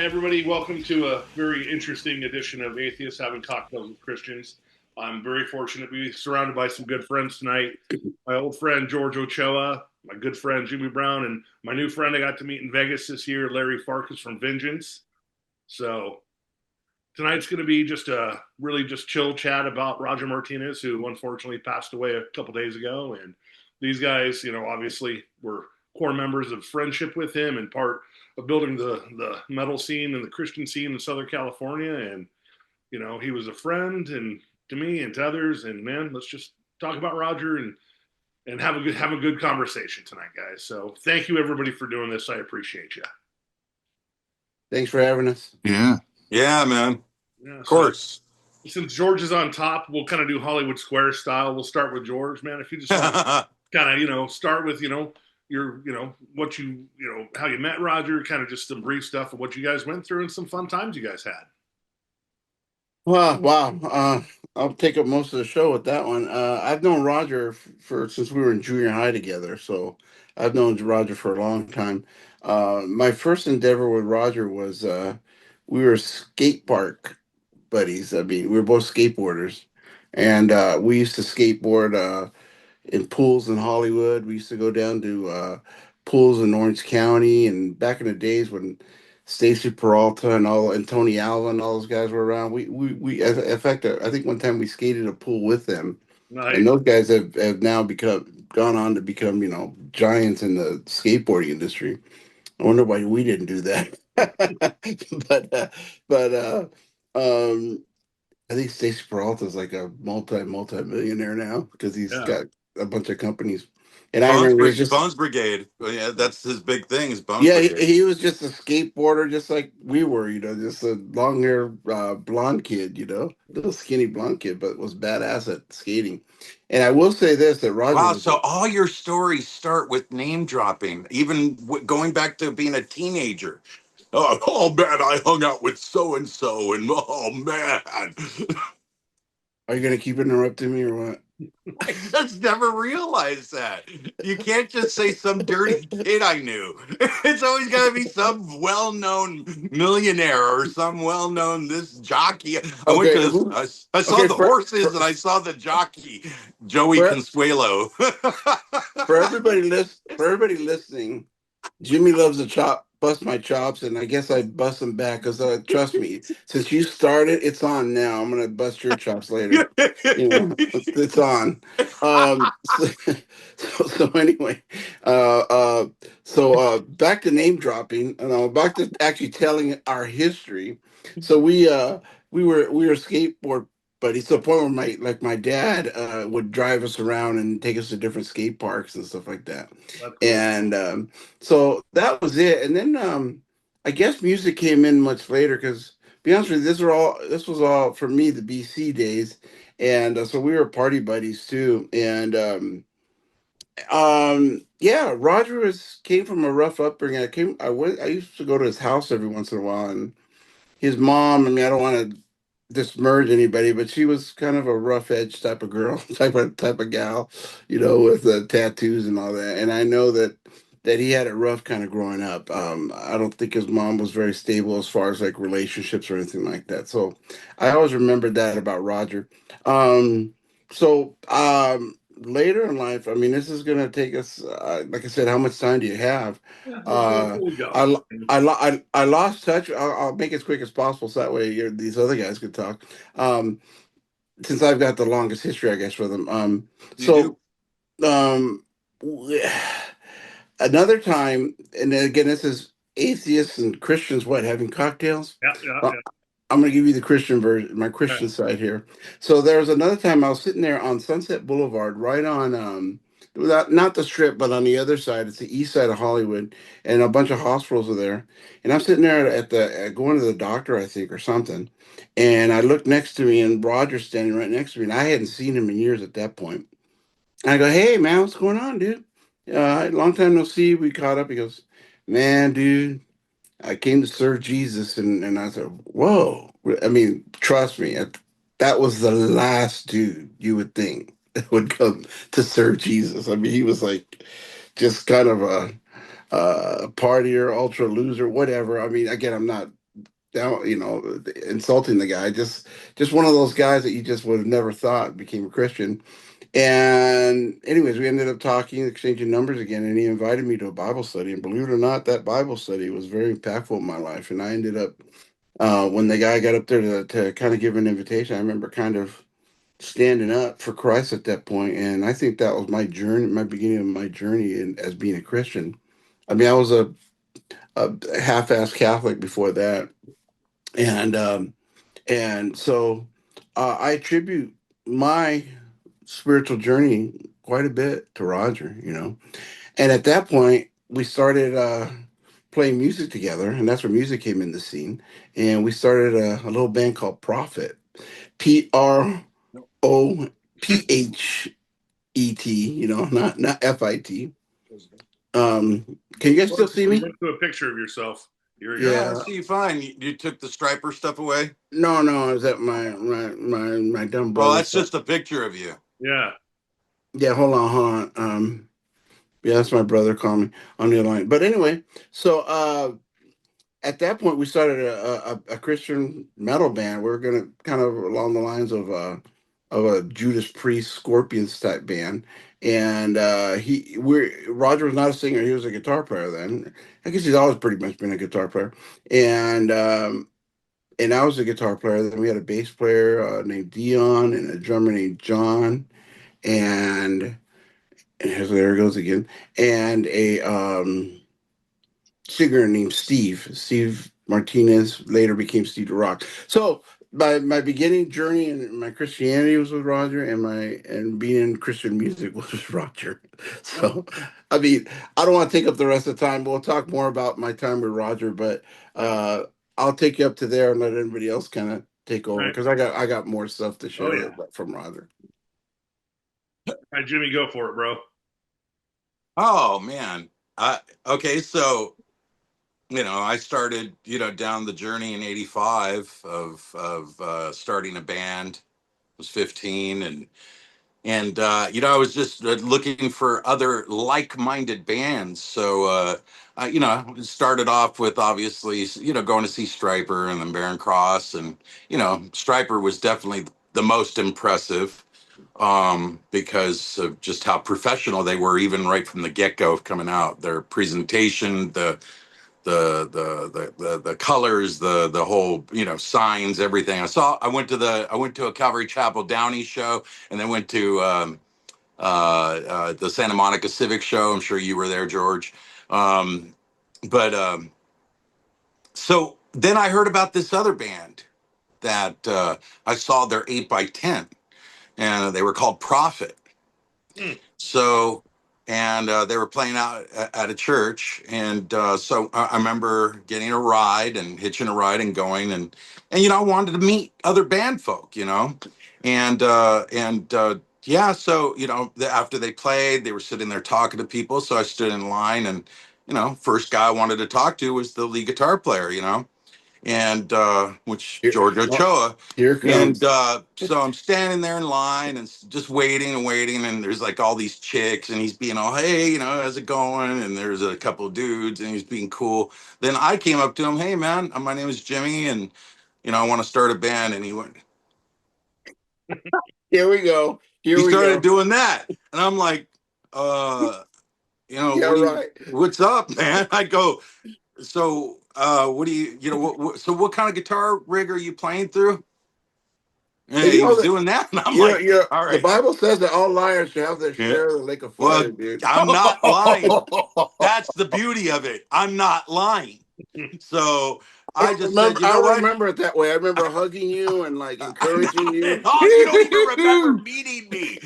Hi, everybody. Welcome to a very interesting edition of Atheists Having Cocktails with Christians. I'm very fortunate to be surrounded by some good friends tonight. My old friend, George Ochoa, my good friend, Jimmy Brown, and my new friend I got to meet in Vegas this year, Larry Farkas from Vengeance. So tonight's going to be just a really just chill chat about Roger Martinez, who unfortunately passed away a couple days ago. And these guys, obviously were core members of friendship with him and part of building the metal scene and the Christian scene in Southern California. And, he was a friend and to me and to others. And man, let's just talk about Roger and have a good conversation tonight, guys. So thank you everybody for doing this. I appreciate you. Thanks for having us. Yeah, man. Yeah, of course. Since George is on top, we'll kind of do Hollywood Square style. We'll start with George, man. If you just want to kind of, start with, your, what you, how you met Roger, kind of just some brief stuff of what you guys went through and some fun times you guys had. Wow. I'll take up most of the show with that one. I've known Roger since we were in junior high together. So I've known Roger for a long time. My first endeavor with Roger was we were skate park buddies. I mean, we were both skateboarders. And we used to skateboard in pools in Hollywood. We used to go down to pools in Orange County. And back in the days when Stacy Peralta and Tony Allen, all those guys were around. We in fact, I think one time we skated a pool with them. Nice. And those guys have now gone on to become, giants in the skateboarding industry. I wonder why we didn't do that. I think Stacy Peralta is like a multi-millionaire now because he's got a bunch of companies. And I remember Bones Brigade. Well, yeah, that's his big thing. Is Bones Brigade. He was just a skateboarder, just like we were. Just a long hair blonde kid. Little skinny blonde kid, but was badass at skating. And I will say this: that Roger. Wow! So all your stories start with name dropping, even going back to being a teenager. Oh man, I hung out with so and so, and oh man. Are you gonna keep interrupting me or what? I just never realized that. You can't just say some dirty kid I knew. It's always got to be some well-known millionaire or some well-known this jockey. I saw the horses and I saw the jockey, Joey Consuelo. For everybody listening, Jimmy loves to bust my chops, and I guess I bust them back because trust me, since you started, it's on now. I'm gonna bust your chops later. It's on. So anyway, back to name dropping, and back to actually telling our history. So we were skateboard buddies to the point where my dad would drive us around and take us to different skate parks and stuff like that. Cool. And so that was it. And then I guess music came in much later because, be honest with you, this was all for me the BC days, and so we were party buddies too. And Roger came from a rough upbringing. I used to go to his house every once in a while, and his mom. I mean, I don't want to dismerge anybody, but she was kind of a rough edge type of girl, type of gal, with the tattoos and all that. And I know that he had it rough kind of growing up. I don't think his mom was very stable as far as like relationships or anything like that. So I always remembered that about Roger. Later in life, I mean, this is going to take us, like I said, how much time do you have? I lost touch. I'll make it as quick as possible so that way these other guys could talk. Since I've got the longest history, I guess, with them. Another time, and again, this is atheists and Christians, having cocktails? Yeah. I'm going to give you the Christian version, my Christian side here. So there was another time I was sitting there on Sunset Boulevard, right on, not the Strip, but on the other side. It's the east side of Hollywood, and a bunch of hospitals are there. And I'm sitting there going to the doctor, I think, or something. And I looked next to me, and Roger's standing right next to me, and I hadn't seen him in years at that point. And I go, "Hey, man, what's going on, dude? Long time no see." We caught up. He goes, "Man, dude, I came to serve Jesus," and I said, "Whoa!" I mean, trust me, that was the last dude you would think would come to serve Jesus. I mean, he was like just kind of a partier, ultra loser, whatever. I mean, again, I'm not down, insulting the guy. Just one of those guys that you just would have never thought became a Christian. And anyways, we ended up talking, exchanging numbers again, and he invited me to a Bible study. And believe it or not, that Bible study was very impactful in my life. And I ended up, when the guy got up there to kind of give an invitation, I remember kind of standing up for Christ at that point. And I think that was my journey, my beginning of my journey as being a Christian. I mean, I was a half-assed Catholic before that, and so I attribute my spiritual journey quite a bit to Roger. And at that point, we started playing music together, and that's where music came in the scene. And we started a little band called Prophet, Prophet. Not FIT. Can you guys still see You me? went to a picture of yourself. Yeah, I Yeah. see you fine. You took the striper stuff away? No, is that my dumb Well, brother? that's just a picture of you. Yeah. Yeah, hold on. Yeah, that's my brother calling me on the other line. But anyway, so at that point we started a Christian metal band. We were gonna kind of along the lines of a Judas Priest Scorpions type band. And Roger was not a singer, he was a guitar player then. I guess he's always pretty much been a guitar player. And I was a guitar player. Then we had a bass player named Dion and a drummer named John. And there it goes again. And a singer named Steve Martinez, later became Steve the Rock. So my beginning journey in my Christianity was with Roger, and being in Christian music was with Roger. So I mean, I don't want to take up the rest of the time. We'll talk more about my time with Roger, but I'll take you up to there and let everybody else kind of take over, Right. because I got more stuff to Oh share yeah. from Roger. All right, Jimmy, go for it, bro. Oh man. Okay, so I started, down the journey in '85 of starting a band. I was 15, and I was just looking for other like-minded bands. So it started off with, obviously, going to see Stryper and then Barren Cross, and Stryper was definitely the most impressive, because of just how professional they were, even right from the get-go of coming out. Their presentation, the colors, the whole, signs, everything. I went to a Calvary Chapel Downey show, and then went to the Santa Monica Civic show. I'm sure you were there, George. But so then I heard about this other band that I saw their 8x10, and they were called Prophet. Hmm. So, and they were playing out at a church, and so I remember getting a ride and hitching a ride and going, and I wanted to meet other band folk, and yeah, so after they played, they were sitting there talking to people, so I stood in line, and first guy I wanted to talk to was the lead guitar player, and which Here, George well, Ochoa. here it And comes. so I'm standing there in line and just waiting and waiting, and there's like all these chicks, and he's being all, hey, how's it going? And there's a couple of dudes, and he's being cool. Then I came up to him, hey man, my name is Jimmy, and I want to start a band. And Here we go. he Here we started go. doing that, and I'm like, uh, Yeah, right. what's up, man? I go, so what do so what kind of guitar rig are you playing through? Yeah, And he was that doing that, and I'm like, all the right, Bible says that all liars should have their yeah. share of the lake of Well, fire, dude. I'm not lying. That's the beauty of it. I'm not lying. So I just said, you I know what? remember it that way. I remember hugging you and like encouraging you. Oh, you don't even remember meeting me.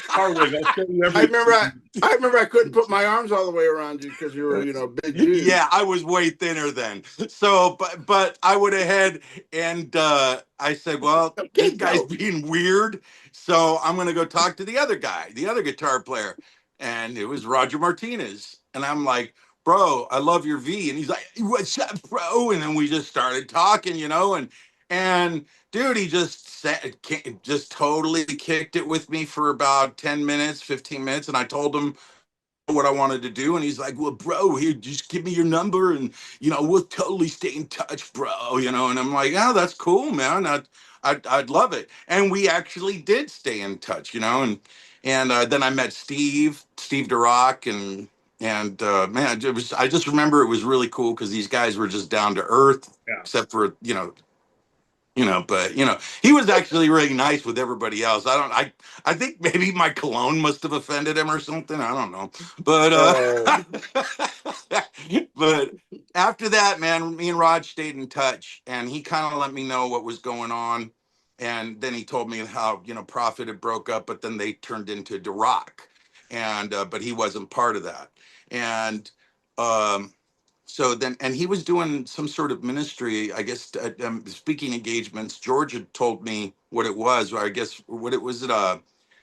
Harwig, I'll show you I remember everything. I remember I couldn't put my arms all the way around you because you were, a big dude. Yeah, I was way thinner then. So, but I would have had, and I said, well, Okay, this guy's go. being weird, so I'm gonna go talk to the other guy, the other guitar player, and it was Roger Martinez, and I'm like, bro, I love your V, and he's like, what's up, bro? And then we just started talking, and dude, he just totally kicked it with me for about 10 minutes, 15 minutes, and I told him what I wanted to do. And he's like, well, bro, here, just give me your number and, we'll totally stay in touch, bro, And I'm like, oh, that's cool, man. I'd love it. And we actually did stay in touch, and then I met Steve DeRock, and man, I just remember it was really cool because these guys were just down to earth, except for, but he was actually really nice with everybody else. I think maybe my cologne must have offended him or something. I don't know. But but after that, man, me and Raj stayed in touch, and he kind of let me know what was going on. And then he told me how, Prophet had broke up, but then they turned into DeRock. And but he wasn't part of that. And so then, and he was doing some sort of ministry, I guess, speaking engagements. George had told me what it was, or I guess what it was.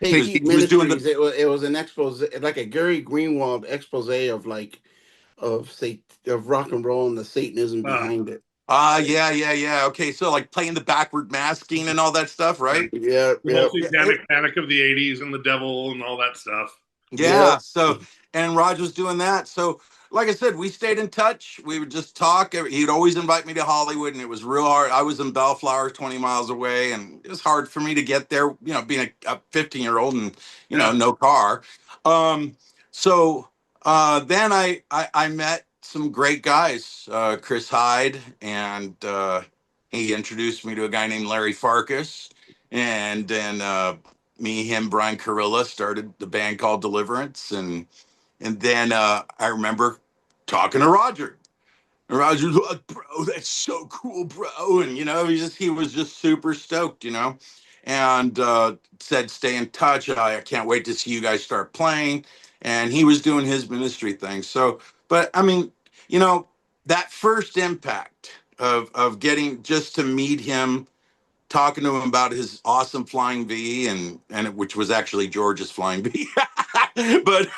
Hey, He was doing Ministries. It was an expose, like a Gary Greenwald expose of of rock and roll and the Satanism behind it. Yeah. Okay, so like playing the backward masking and all that stuff, right? Yeah, The whole satanic panic of the '80s and the devil and all that stuff. Yeah. So, and Roger was doing that. So, like I said, we stayed in touch. We would just talk. He'd always invite me to Hollywood, and it was real hard. I was in Bellflower, 20 miles away, and it was hard for me to get there, being a 15-year-old and, no car. So then I met some great guys, Chris Hyde, and he introduced me to a guy named Larry Farkas. And then me, him, Brian Carilla started the band called Deliverance, and then I remember talking to Roger. And Roger's like, bro, that's so cool, bro. And he was just super stoked, and said, stay in touch. I can't wait to see you guys start playing. And he was doing his ministry thing. So, but I mean, that first impact of getting just to meet him, talking to him about his awesome flying V, and which was actually George's flying V. But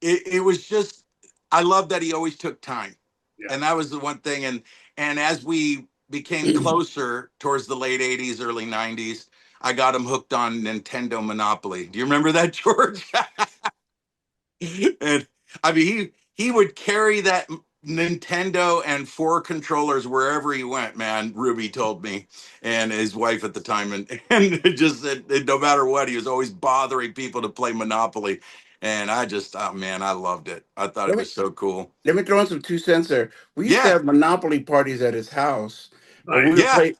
it was just, I love that he always took time. And that was the one thing. And as we became closer towards the late 80s, early 90s, I got him hooked on Nintendo Monopoly. Do you remember that, George? And I mean, he would carry that Nintendo and 4 controllers wherever he went, man. Ruby told me, and his wife at the time, and it just said no matter what, he was always bothering people to play Monopoly. And I just, oh man, I loved it. I thought it was so cool. Let me throw in some 2 cents there. We used to Yeah, have Monopoly parties at his house. yeah, he did.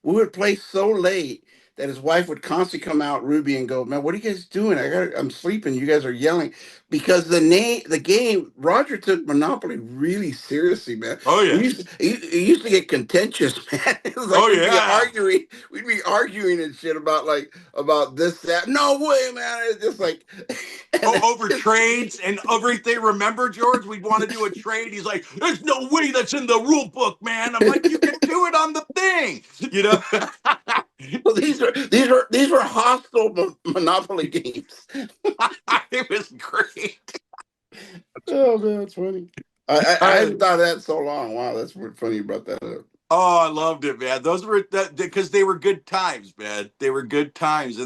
We would play so late that his wife would constantly come out, Ruby, and go, "Man, what are you guys doing? I'm sleeping. You guys are yelling." Because the game, Roger took Monopoly really seriously, man. Oh yeah. It used to get contentious, man. It was like we'd be arguing and shit about this, that. No way, man. It's just like over trades and everything. Remember, George? We'd want to do a trade. He's like, "There's no way that's in the rule book, man." I'm like, "You can do it on the thing," Well, these were hostile Monopoly games. It was great. Oh man, that's funny. I hadn't thought of that in so long. Wow, that's funny you brought that up. Oh, I loved it, man. Those were because they were good times, man. They were good times,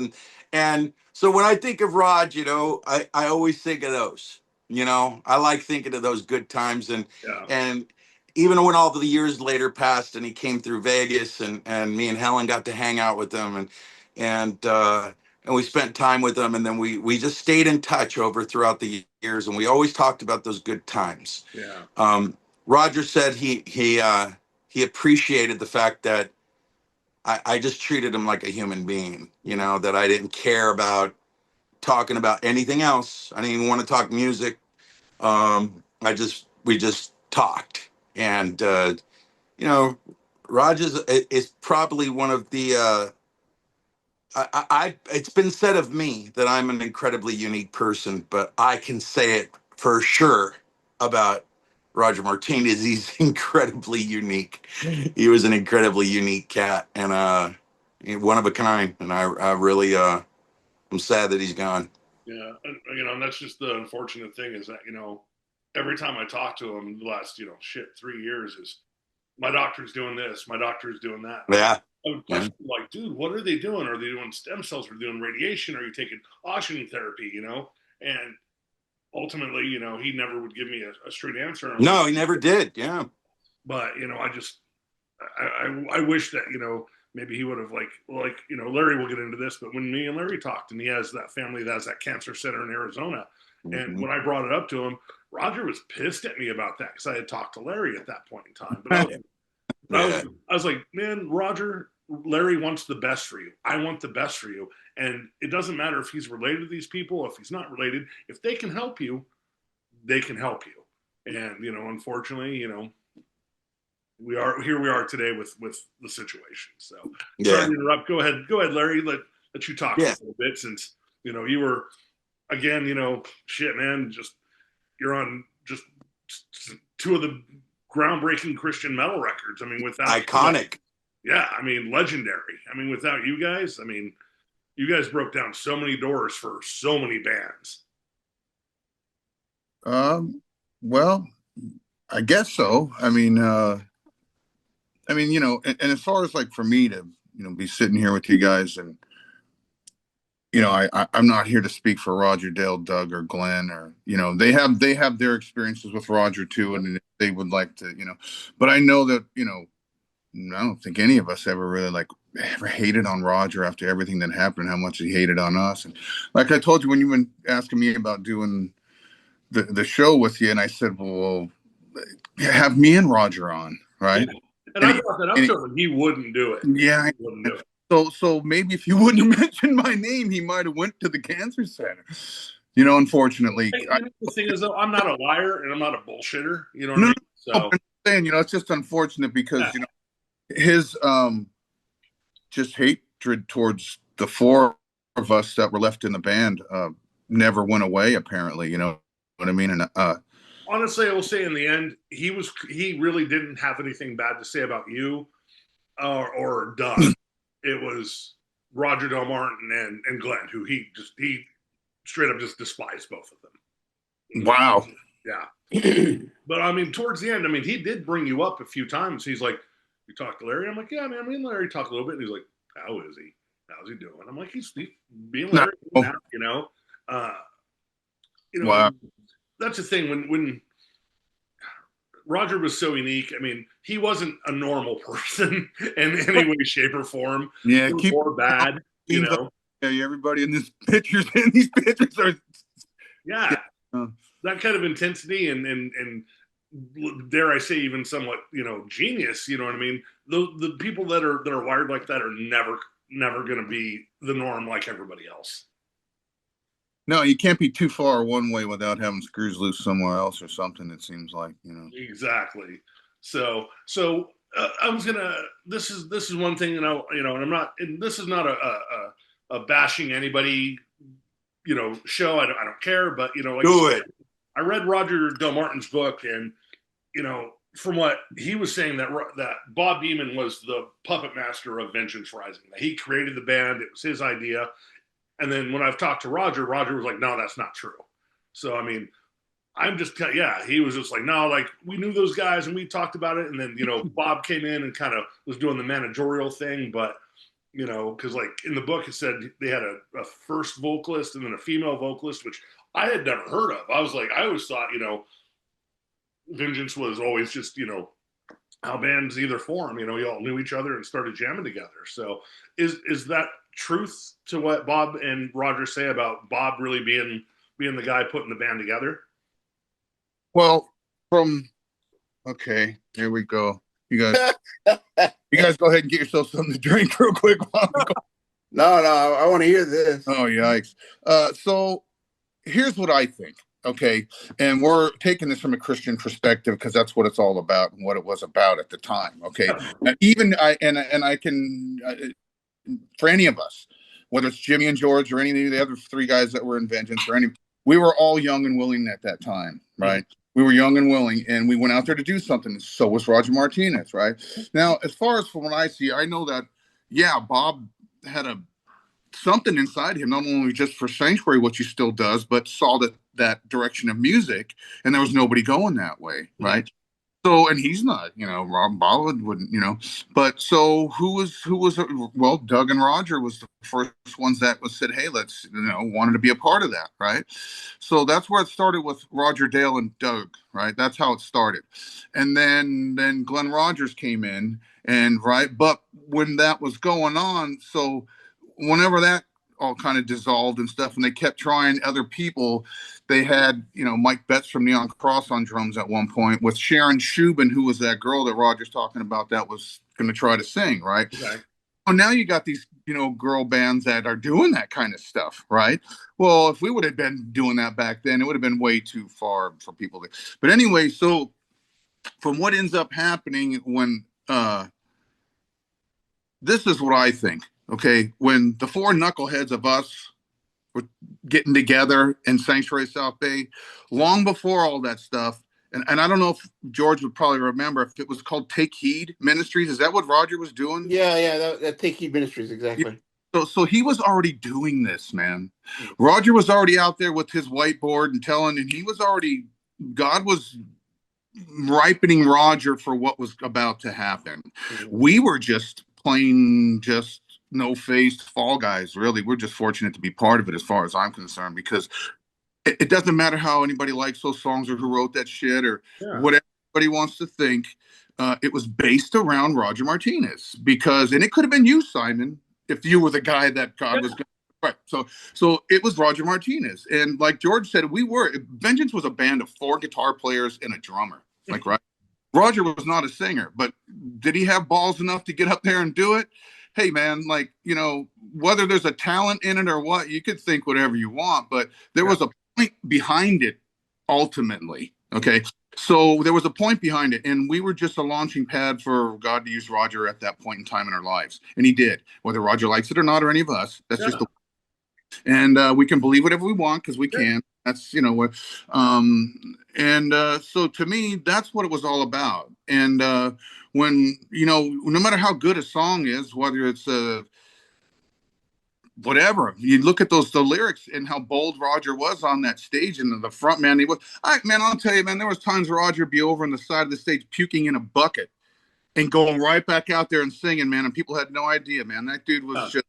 and so when I think of Rod, I always think of those. I like thinking of those good times, and even when all the years later passed, and he came through Vegas, and me and Helen got to hang out with him, and we spent time with him, and then we just stayed in touch throughout the years, and we always talked about those good times. Yeah. Roger said he appreciated the fact that I just treated him like a human being, that I didn't care about talking about anything else. I didn't even want to talk music. We just talked. And, Rogers is probably one of the, it's been said of me that I'm an incredibly unique person, but I can say it for sure about Roger Martinez. He's incredibly unique. He was an incredibly unique cat, and one of a kind. And I really I'm sad that he's gone. Yeah, and that's just the unfortunate thing is that every time I talk to him the last 3 years is my doctor's doing this, my doctor's doing that. Yeah. I would question like, dude, what are they doing? Are they doing stem cells? Are they doing radiation? Are you taking oxygen therapy? And ultimately, he never would give me a straight answer. No, he never did. Yeah. But, I wish that, maybe he would have Larry will get into this, but when me and Larry talked, and he has that family that has that cancer center in Arizona. And when I brought it up to him, Roger was pissed at me about that because I had talked to Larry at that point in time. But I was like, man, Roger, Larry wants the best for you. I want the best for you. And it doesn't matter if he's related to these people, if he's not related. If they can help you, they can help you. And, unfortunately, we are today with the situation. So sorry to interrupt. Go ahead, Larry. Let you talk a little bit, since you were, again, shit, man. Just you're on just two of the groundbreaking Christian metal records. I mean, without iconic. Legendary. I mean, without you guys, you guys broke down so many doors for so many bands. Well, I guess so. And as far as for me to, be sitting here with you guys, and, I'm not here to speak for Roger, Dale, Doug, or Glenn, or, they have their experiences with Roger too. And they would like to, but I know that, I don't think any of us ever really ever hated on Roger after everything that happened, how much he hated on us. And like I told you, when you've been asking me about doing the show with you, and I said, well, have me and Roger on, right? Yeah. And I brought that up to him, he wouldn't do it. Yeah. He wouldn't do it. So maybe if you wouldn't have mentioned my name, he might have went to the cancer center. Unfortunately. The thing is, though, I'm not a liar and I'm not a bullshitter. You know what I mean? So I'm saying, it's just unfortunate because, his just hatred towards the four of us that were left in the band never went away, apparently. You know what I mean? And honestly, I will say in the end, he really didn't have anything bad to say about you or Doug. It was Roger Del Martin and Glenn, who he straight up just despised both of them. Wow. Yeah. But towards the end, he did bring you up a few times. He's like, you talked to Larry? I'm like, yeah, man, me and Larry talked a little bit. And he's like, how is he? How's he doing? I'm like, he's being Larry now, Wow. That's the thing. When Roger was so unique, he wasn't a normal person in any way, shape, or form. Yeah, or bad, Yeah, everybody in these pictures are. Yeah, that kind of intensity and dare I say even somewhat genius. You know what I mean? The people that are wired like that are never going to be the norm like everybody else. No, you can't be too far one way without having screws loose somewhere else or something. It seems like Exactly. So I was gonna. This is one thing, and I'm not. And this is not a bashing anybody, show. I don't care, but do it. I read Roger Del Martin's book, and from what he was saying, that Bob Beeman was the puppet master of Vengeance Rising. That he created the band. It was his idea. And then when I've talked to Roger was like, no, that's not true. So, I'm just, he was just like, no, we knew those guys and we talked about it. And then, Bob came in and kind of was doing the managerial thing. But, because in the book, it said they had a first vocalist and then a female vocalist, which I had never heard of. I was like, I always thought, Vengeance was always just, how bands either form, you all knew each other and started jamming together. So is that truth to what Bob and Roger say about Bob really being the guy putting the band together? Well, okay, here we go. You guys go ahead and get yourself something to drink real quick. No, I want to hear this. Oh, yikes. So here's what I think. Okay. And we're taking this from a Christian perspective because that's what it's all about and what it was about at the time. Okay. And even I can, for any of us, whether it's Jimmy and George or any of the other three guys that were in Vengeance we were all young and willing at that time. Right. Mm-hmm. We were young and willing and we went out there to do something. So was Roger Martinez. Right. Now, as far as from what I see, I know that, Bob had something inside him, not only just for Sanctuary, which he still does, but saw that direction of music, and there was nobody going that way, right? So, and he's not, Rob Bolland wouldn't, but so who was, well, Doug and Roger was the first ones that said, hey, let's, wanted to be a part of that. Right. So that's where it started with Roger Dale and Doug. Right. That's how it started. And then Glenn Rogers came in right. But when that was going on, so whenever that all kind of dissolved and stuff, and they kept trying other people. They had, Mike Betts from Neon Cross on drums at one point with Sharon Shubin, who was that girl that Roger's talking about that was going to try to sing, right? Okay. Well, now you got these, girl bands that are doing that kind of stuff, right? Well, if we would have been doing that back then, it would have been way too far for people to. But anyway, so from what ends up happening when this is what I think. Okay, when the four knuckleheads of us were getting together in Sanctuary South Bay, long before all that stuff, and I don't know if George would probably remember if it was called Take Heed Ministries. Is that what Roger was doing? Yeah, that Take Heed Ministries, exactly. So he was already doing this, man. Roger was already out there with his whiteboard and he was already, God was ripening Roger for what was about to happen. We were just plain no-faced fall guys, really. We're just fortunate to be part of it as far as I'm concerned, because it doesn't matter how anybody likes those songs or who wrote that shit or whatever everybody wants to think. It was based around Roger Martinez and it could have been you, Simon, if you were the guy that God was going to. Right. So it was Roger Martinez. And like George said, Vengeance was a band of 4 guitar players and a drummer. Like, right. Roger was not a singer, but did he have balls enough to get up there and do it? Hey, man, whether there's a talent in it or what, you could think whatever you want, but there was a point behind it ultimately. Okay. So there was a point behind it, and we were just a launching pad for God to use Roger at that point in time in our lives. And he did, whether Roger likes it or not, or any of us. That's just the and we can believe whatever we want because we can. That's what. So to me, that's what it was all about. And when no matter how good a song is, whether it's whatever, you look at the lyrics and how bold Roger was on that stage, and the front man he was. I'll tell you, man, there was times Roger would be over on the side of the stage puking in a bucket and going right back out there and singing, man, and people had no idea, man. That dude was just.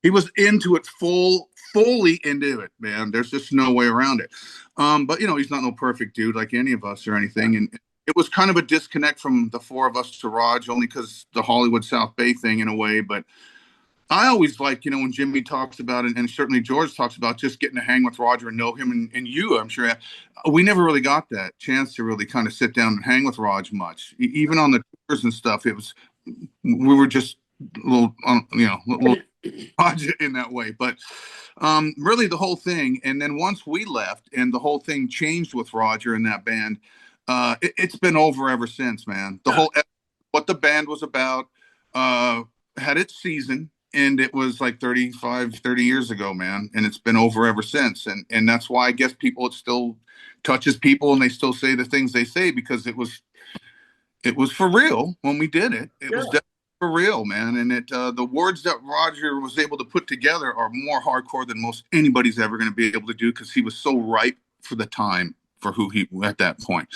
He was into it, fully into it, man. There's just no way around it. But he's not no perfect dude like any of us or anything. And it was kind of a disconnect from the 4 of us to Raj, only because the Hollywood South Bay thing in a way. But I always like, when Jimmy talks about it, and certainly George talks about just getting to hang with Roger and know him and you, I'm sure. We never really got that chance to really kind of sit down and hang with Raj much. Even on the tours and stuff, we were just little in that way, but really the whole thing. And then once we left and the whole thing changed with Roger and that band, it's been over ever since, man. What the band was about had its season, and it was like 30 years ago, man, and it's been over ever since. And that's why I guess it still touches people, and they still say the things they say, because it was for real when we did it. It was definitely for real, man. And the words that Roger was able to put together are more hardcore than most anybody's ever going to be able to do, because he was so ripe for the time for who he at that point.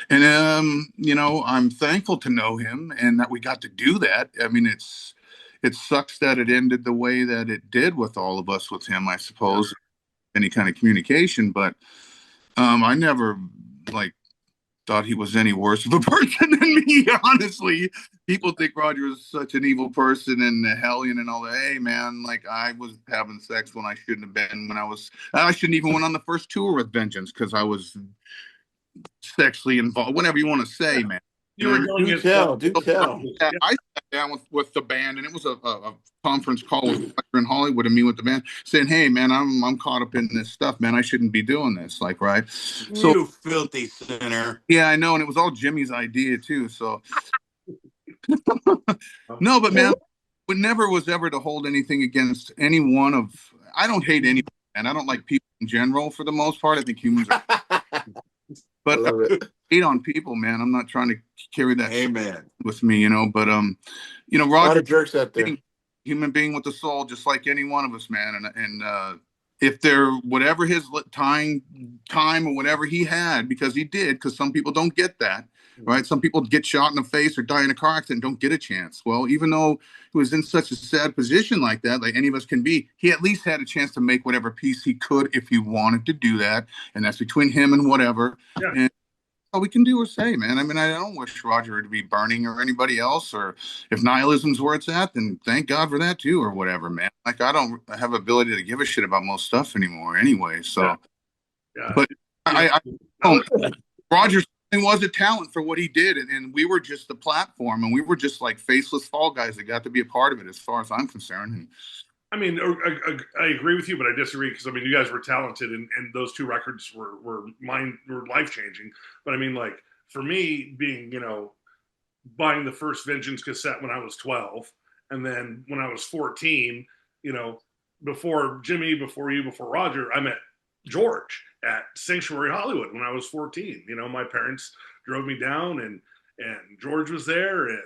And I'm thankful to know him and that we got to do that. I mean, it sucks that it ended the way that it did with all of us with him, I suppose, any kind of communication. But I never thought he was any worse of a person than me, honestly. People think Roger was such an evil person and a hellion and all that. Hey, man, I was having sex when I shouldn't have been. I shouldn't even went on the first tour with Vengeance because I was sexually involved. Whatever you want to say, man. Do tell. Yeah, I sat down with the band, and it was a conference call with Roger in Hollywood and me with the band, saying, "Hey, man, I'm caught up in this stuff, man. I shouldn't be doing this." Right? So you filthy sinner. Yeah, I know, and it was all Jimmy's idea too. So no, but man, it never was ever to hold anything against any one of. I don't hate anybody, and I don't like people in general for the most part. I think humans are. But I hate on people, man. I'm not trying to carry that with me, But Roger, a lot of jerks out there. Human being with a soul, just like any one of us, man. And if there, whatever his time or whatever he had, because he did, because some people don't get that, right? Some people get shot in the face or die in a car accident and don't get a chance. Well, even though he was in such a sad position like that, like any of us can be, he at least had a chance to make whatever peace he could if he wanted to do that. And that's between him and whatever. Yeah. And all we can do is say, man, I mean, I don't wish Roger to be burning or anybody else, or if nihilism's where it's at, then thank God for that too, or whatever, man. Like, I don't have ability to give a shit about most stuff anymore anyway. So, but I don't, Roger was a talent for what he did. And we were just the platform, and we were just like faceless fall guys that got to be a part of it, as far as I'm concerned. And, I mean, I agree with you, but I disagree, because I mean, you guys were talented, and those two records were life changing. But I mean, like, for me, being, you know, buying the first Vengeance cassette when I was 12, and then when I was 14, you know, before Jimmy, before you, before Roger, I met George at Sanctuary Hollywood when I was 14. You know, my parents drove me down, and George was there, and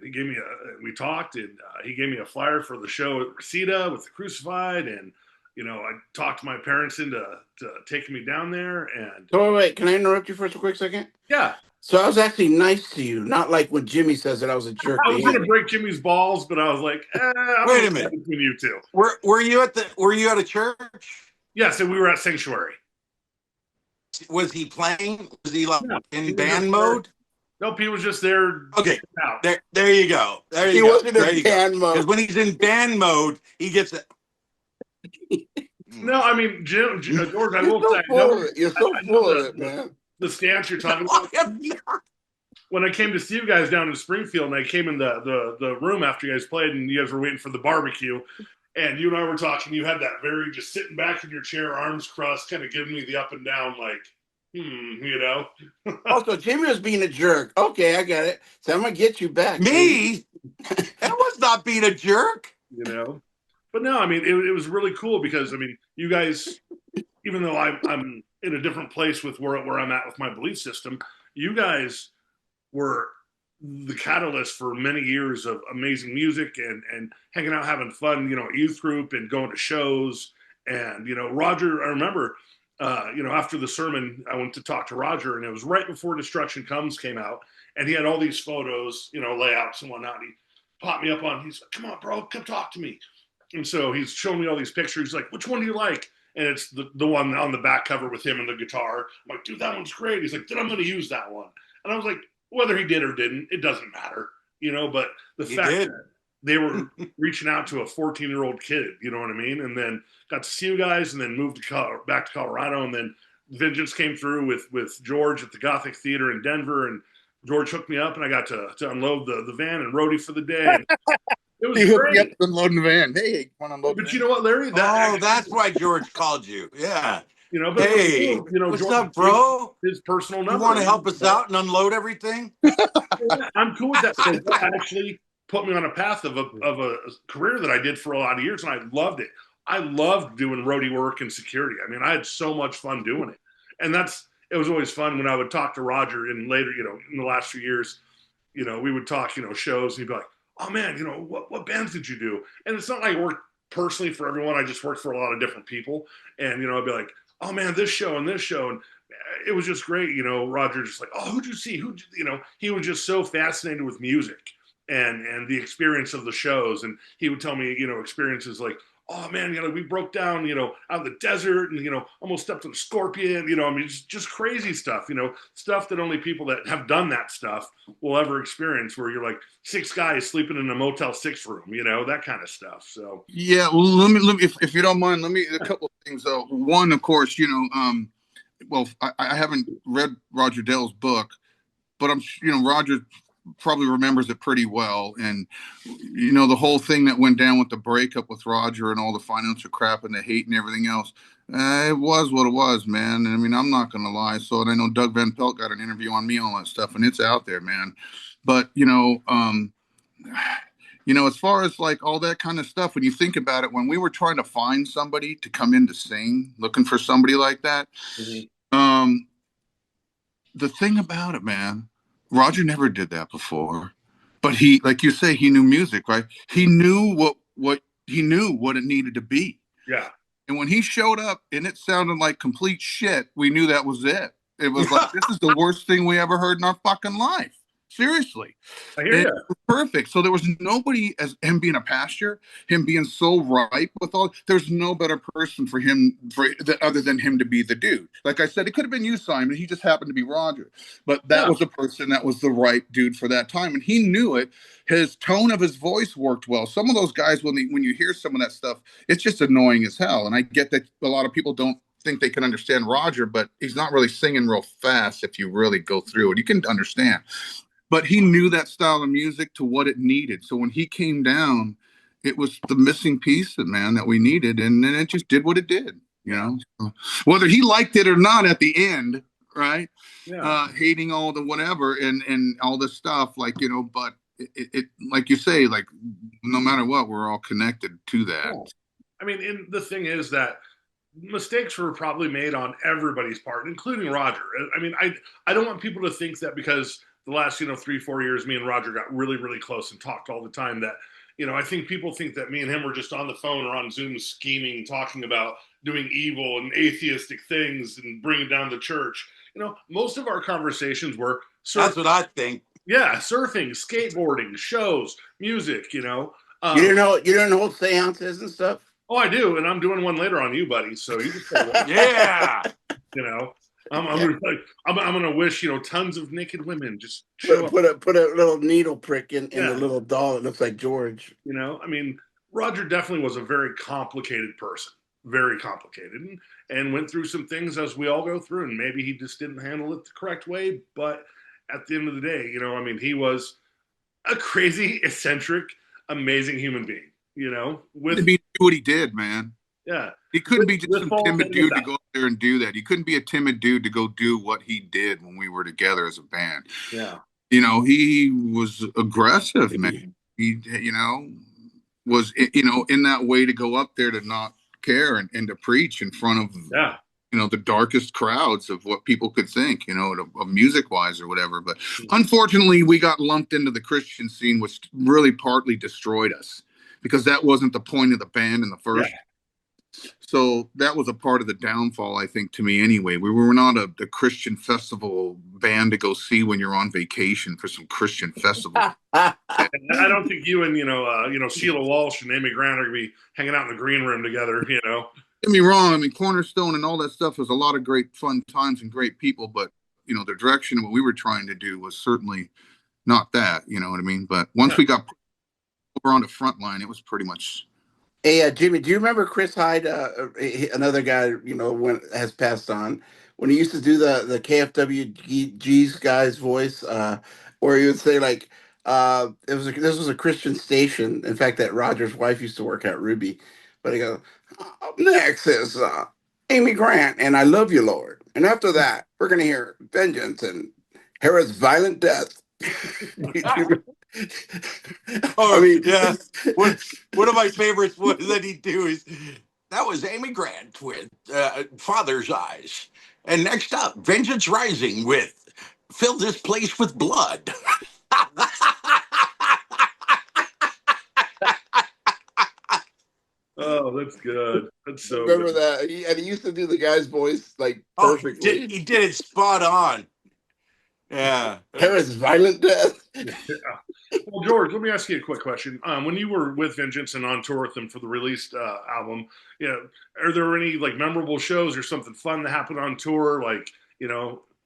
he gave me we talked, and he gave me a flyer for the show at Reseda with the Crucified, and, you know, I talked my parents into taking me down there. And wait, can I interrupt you for a quick second? Yeah. So I was actually nice to you, not like when Jimmy says that I was a jerk. I was going to break Jimmy's balls, but I was like, wait a minute, between you two. Were you at a church? Yes, and we were at Sanctuary. Was he playing? Was he like in band mode? Nope, he was just there. Okay, there you go. He wasn't in band mode. Because when he's in band mode, he gets it. No, I mean, George, I will say, you're so full of it, man. The stance you're talking about. When I came to see you guys down in Springfield, and I came in the room after you guys played, and you guys were waiting for the barbecue, and you and I were talking, you had that very just sitting back in your chair, arms crossed, kind of giving me the up and down, like, you know. Also, Jimmy was being a jerk. Okay, I got it. So I'm gonna get you back. Me? That was not being a jerk. You know. But no, I mean, it was really cool, because I mean, you guys, even though I'm in a different place with where I'm at with my belief system, you guys were the catalyst for many years of amazing music and hanging out, having fun, you know, youth group and going to shows. And, you know, Roger, I remember, you know, after the sermon, I went to talk to Roger, and it was right before Destruction Comes came out, and he had all these photos, you know, layouts and whatnot. He popped me up on, he's like, come on, bro, come talk to me. And so he's showing me all these pictures. He's like, which one do you like? And it's the one on the back cover with him and the guitar. I'm like, dude, that one's great. He's like, then I'm going to use that one. And I was like, whether he did or didn't, it doesn't matter, you know, but the fact that they were reaching out to a 14-year-old kid, you know what I mean? And then got to see you guys, and then moved back to Colorado. And then Vengeance came through with George at the Gothic Theater in Denver. And George hooked me up, and I got to unload the van and roadie for the day. It was great. Yep, unloading the van. Hey, want to unload? But you know what, Larry? That's why George called you. Yeah. You know, but hey, you know, what's George, up, bro? His personal number. You want to help us out and unload everything? I'm cool with that. So that actually put me on a path of a career that I did for a lot of years, and I loved it. I loved doing roadie work and security. I mean, I had so much fun doing it, and it was always fun when I would talk to Roger. And later, you know, in the last few years, you know, we would talk, you know, shows, and he'd be like, oh man, you know, what bands did you do? And it's not like I worked personally for everyone. I just worked for a lot of different people. And, you know, I'd be like, oh man, this show and this show. And it was just great. You know, Roger just like, oh, who'd you see? You know, he was just so fascinated with music and the experience of the shows. And he would tell me, you know, experiences like, oh man, you know, we broke down, you know, out in the desert and, you know, almost stepped on a scorpion, you know, I mean, just crazy stuff, you know, stuff that only people that have done that stuff will ever experience, where you're like 6 guys sleeping in a Motel 6 room, you know, that kind of stuff. So, yeah, well, let me, if you don't mind, a couple of things though. One, of course, you know, well, I haven't read Roger Dale's book, but you know, Roger probably remembers it pretty well. And, you know, the whole thing that went down with the breakup with Roger and all the financial crap and the hate and everything else, it was what it was, man. And I mean, I'm not going to lie. So, and I know Doug Van Pelt got an interview on me, all that stuff, and it's out there, man. But, you know, as far as like all that kind of stuff, when you think about it, when we were trying to find somebody to come in to sing, looking for somebody like that, the thing about it, man, Roger never did that before, but he, like you say, he knew music, right? He knew what it needed to be. Yeah. And when he showed up and it sounded like complete shit, we knew that was it. It was like, this is the worst thing we ever heard in our fucking life. Seriously. I hear And you. it was perfect. So there was nobody, as him being a pastor, him being so ripe with all, there's no better person for him, other than him to be the dude. Like I said, it could have been you, Simon. He just happened to be Roger. But that was a person that was the right dude for that time. And he knew it. His tone of his voice worked well. Some of those guys, when you hear some of that stuff, it's just annoying as hell. And I get that a lot of people don't think they can understand Roger, but he's not really singing real fast. If you really go through it, you can understand. But he knew that style of music to what it needed. So when he came down, it was the missing piece, man, that we needed. And then it just did what it did, you know, so whether he liked it or not at the end, right? Yeah. Hating all the whatever and all this stuff, like, you know, but it like you say, like, no matter what, we're all connected to that. Yeah. I mean, and the thing is that mistakes were probably made on everybody's part, including Roger. I mean, I don't want people to think that because the last, 3-4 years, me and Roger got really, really close and talked all the time that, I think people think that me and him were just on the phone or on Zoom scheming, talking about doing evil and atheistic things and bringing down the church. Most of our conversations were surfing. That's what I think. Yeah, surfing, skateboarding, shows, music, you don't know what seances and stuff? Oh, I do, and I'm doing one later on you, buddy. So you just yeah. I'm gonna wish tons of naked women just put a little needle prick in the little doll that looks like George. I mean, Roger definitely was a very complicated person, very complicated, and went through some things as we all go through, and maybe he just didn't handle it the correct way. But at the end of the day, I mean, he was a crazy, eccentric, amazing human being. To be what he did, man. Yeah. He couldn't be just some timid dude to go out there and do that. He couldn't be a timid dude to go do what he did when we were together as a band. Yeah. He was aggressive, man. He, was, in that way to go up there to not care and to preach in front of, the darkest crowds of what people could think, of music-wise or whatever. But unfortunately, we got lumped into the Christian scene, which really partly destroyed us. Because that wasn't the point of the band in the first. Yeah. So that was a part of the downfall, I think, to me anyway. We were not a Christian festival band to go see when you're on vacation for some Christian festival. I don't think you and, Sheila Walsh and Amy Grant are going to be hanging out in the green room together, Don't get me wrong. I mean, Cornerstone and all that stuff was a lot of great fun times and great people. But, the direction of what we were trying to do was certainly not that, you know what I mean? But once we got over on the front line, it was pretty much. Hey, Jimmy, do you remember Chris Hyde, another guy, has passed on, when he used to do the KFWG's guy's voice, where he would say like, this was a Christian station. In fact, that Roger's wife used to work at Ruby, but he goes, up next is Amy Grant, and I Love You, Lord. And after that, we're going to hear Vengeance and Herod's Violent Death. I mean, yeah. One of my favorites that he'd do is that was Amy Grant with Father's Eyes, and next up, Vengeance Rising with Fill This Place with Blood. Oh, that's good. That's so. Remember good. that? He used to do the guy's voice like perfectly. He did it spot on. Yeah. Herod's Violent Death. Yeah. Well, George, let me ask you a quick question. When you were with Vengeance and on tour with them for the released album, are there any like memorable shows or something fun that happened on tour? Like,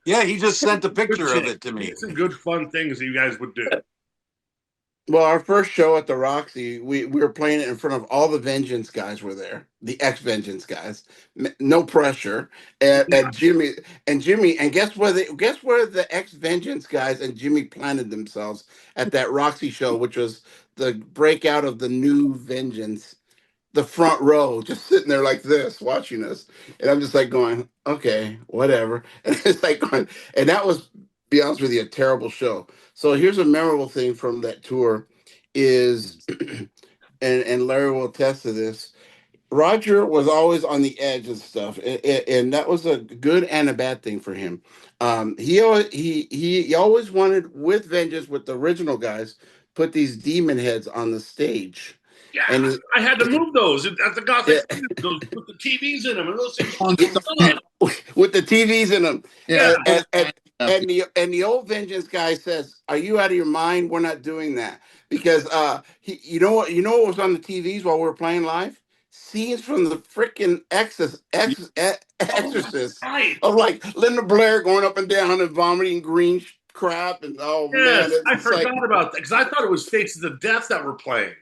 Yeah, he just sent a picture of it to me. Some good fun things that you guys would do. Well, our first show at the Roxy, we were playing it in front of all the Vengeance guys were there, the ex-Vengeance guys. No pressure. And Jimmy, and guess where the ex-Vengeance guys and Jimmy planted themselves at that Roxy show, which was the breakout of the new Vengeance, the front row, just sitting there like this, watching us. And I'm just like going, okay, whatever. And it's like going, and that was, be honest with you, a terrible show. So here's a memorable thing from that tour is, and Larry will attest to this, Roger was always on the edge and stuff, and that was a good and a bad thing for him. He always wanted, with Vengeance, with the original guys, put these demon heads on the stage. Yeah, and I had to move those at the Gothic those with the TVs in them and those things. with the TVs in them. Yeah. And the old Vengeance guy says, "Are you out of your mind? We're not doing that because you know what was on the TVs while we were playing live? Scenes from the freaking Exorcist Right. of like Linda Blair going up and down and vomiting green crap and man, Yes, I it's like forgot about that because I thought it was Faces of Death that were playing.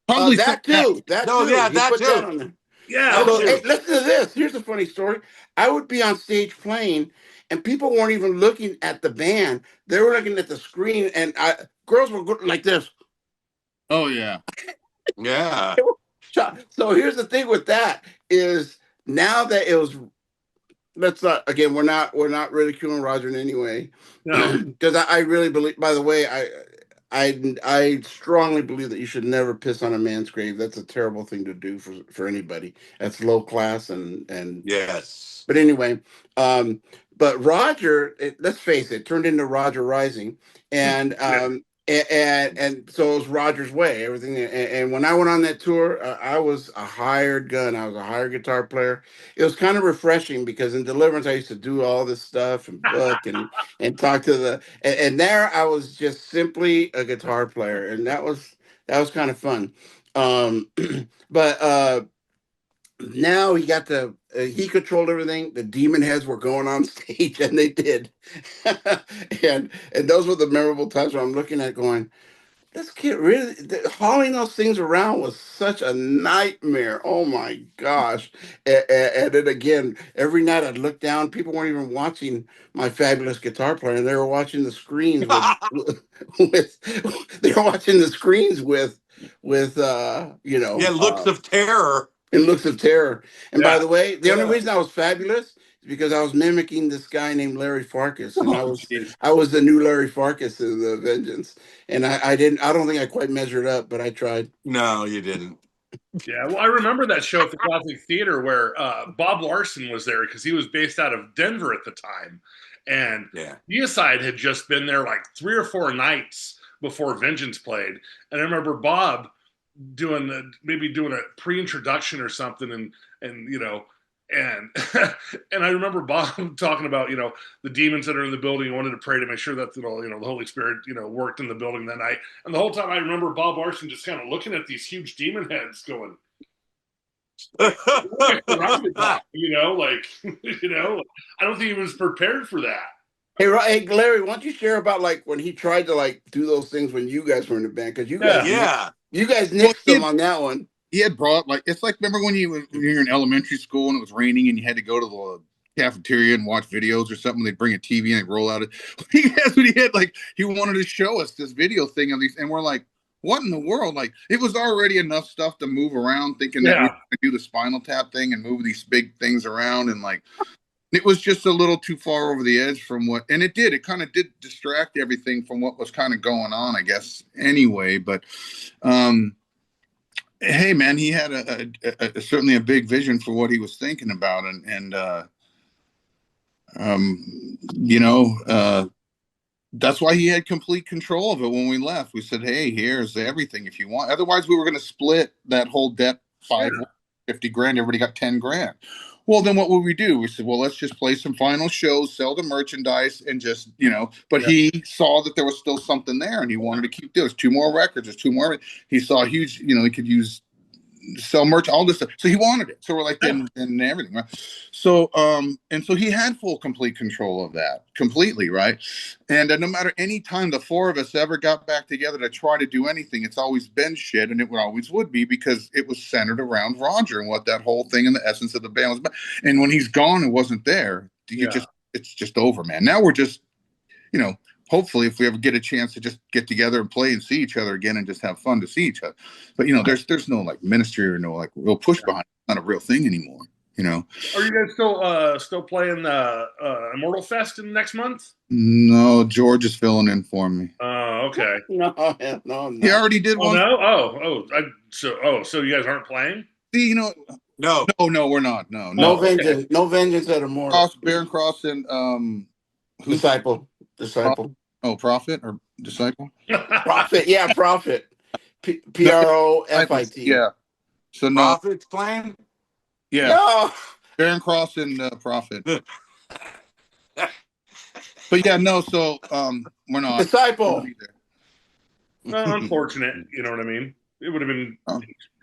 that too. He that put too. that on there. Yeah. So, hey, listen to this. Here's a funny story. I would be on stage playing, and people weren't even looking at the band. They were looking at the screen, and girls were going like this. Oh yeah. Yeah. So here's the thing with that is now that it was. Let's not again. We're not ridiculing Roger in any way, because I really believe. By the way, I strongly believe that you should never piss on a man's grave. That's a terrible thing to do for anybody. That's low class and Yes. but anyway, but Roger, let's face it, turned into Roger Rising, and and so it was Roger's way. Everything, and when I went on that tour, I was a hired gun. I was a hired guitar player. It was kind of refreshing because in Deliverance, I used to do all this stuff and book and talk to and there I was just simply a guitar player, and that was kind of fun. But now he got he controlled everything. The demon heads were going on stage, and they did. and those were the memorable times where I'm looking at going, this kid really hauling those things around was such a nightmare. Oh my gosh. And then again, every night I'd look down, people weren't even watching my fabulous guitar player, they were watching the screens with they were watching the screens with looks of terror. In looks of terror. And by the way, the only reason I was fabulous is because I was mimicking this guy named Larry Farkas, and I was the new Larry Farkas in the Vengeance. And I don't think I quite measured up, but I tried. No, you didn't. Yeah, well, I remember that show at the Gothic Theater where Bob Larson was there because he was based out of Denver at the time, and Deicide had just been there like 3 or 4 nights before Vengeance played, and I remember Bob doing a pre-introduction or something, and and I remember Bob talking about the demons that are in the building. He wanted to pray to make sure that the Holy Spirit worked in the building that night, and the whole time I remember Bob Larson just kind of looking at these huge demon heads going, I don't think he was prepared for that. Hey, Larry, why don't you share about like when he tried to like do those things when you guys were in the band? Because you guys nixed them on that one. He had brought it's like, remember when you were in elementary school and it was raining and you had to go to the cafeteria and watch videos or something? They'd bring a TV and they'd roll out it. That's what he had. Like, he wanted to show us this video thing of these, and we're like, what in the world? Like, it was already enough stuff to move around, thinking that we could do the Spinal Tap thing and move these big things around, and like, it was just a little too far over the edge from what, and it kind of did distract everything from what was kind of going on, I guess, anyway. But hey, man, he had certainly a big vision for what he was thinking about, and that's wwhy he had complete control of it when we left. We said, hey, here's everything if you want. Otherwise, we were going to split that whole debt, $50 grand. Everybody got 10 grand. Well, then what would we do? We said, well, let's just play some final shows, sell the merchandise, and just, but he saw that there was still something there, and he wanted to keep doing. There's 2 more records. There's 2 more. He saw huge, he could sell merch, all this stuff. So he wanted it. So we're like, then everything, right? So, and so he had complete control of that completely, right? And no matter any time the 4 of us ever got back together to try to do anything, it's always been shit, and it always would be, because it was centered around Roger and what that whole thing and the essence of the band was about. And when he's gone and wasn't there, it's just over, man. Now we're just, hopefully, if we ever get a chance to just get together and play and see each other again and just have fun to see each other. But, there's no like ministry or no like real push behind it. It's not a real thing anymore, Are you guys still playing Immortal Fest in next month? No, George is filling in for me. Oh, okay. No. He already did one. No? So you guys aren't playing? See, No, we're not. No Vengeance. No Vengeance at Immortal. Baron Cross and Disciple. Oh, Prophet or Disciple? Prophet. Yeah, Prophet. Profit. Yeah. So no. Profit's playing? Yeah. No. Baron Cross and Profit. But yeah, no. So we're not. Disciple. Unfortunate. You know what I mean? It would have been.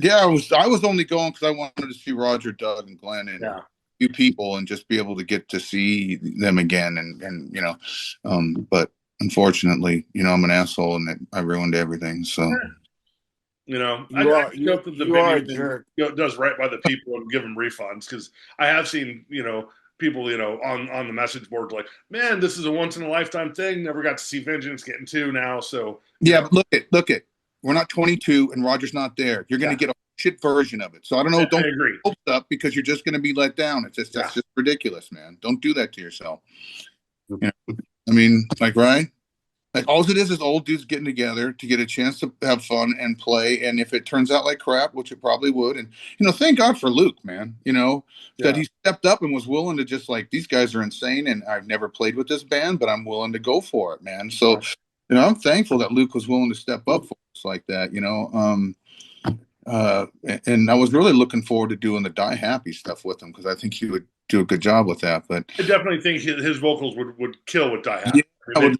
Yeah, I was only going because I wanted to see Roger, Doug, and Glenn, and a few people, and just be able to get to see them again, and you know, but unfortunately, you know, I'm an asshole and I ruined everything. So, you know, you I are hope that the venue does right by the people and give them refunds, because I have seen, you know, people, you know, on the message board like, man, this is a once in a lifetime thing. Never got to see Vengeance, getting two now. So yeah, but look at. We're not 22 and Roger's not there. You're going to get a shit version of it. So I don't know. Don't agree. Hopes up because you're just going to be let down. It's just that's just ridiculous, man. Don't do that to yourself. You know? I mean, like, right? Like, all it is old dudes getting together to get a chance to have fun and play. And if it turns out like crap, which it probably would, and you know, thank God for Luke, man. You know, that he stepped up and was willing to just like, these guys are insane, and I've never played with this band, but I'm willing to go for it, man. So. You know, I'm thankful that Luke was willing to step up for us like that, you know. And I was really looking forward to doing the Die Happy stuff with him because I think he would do a good job with that. But I definitely think his vocals would kill with Die Happy. Yeah, I would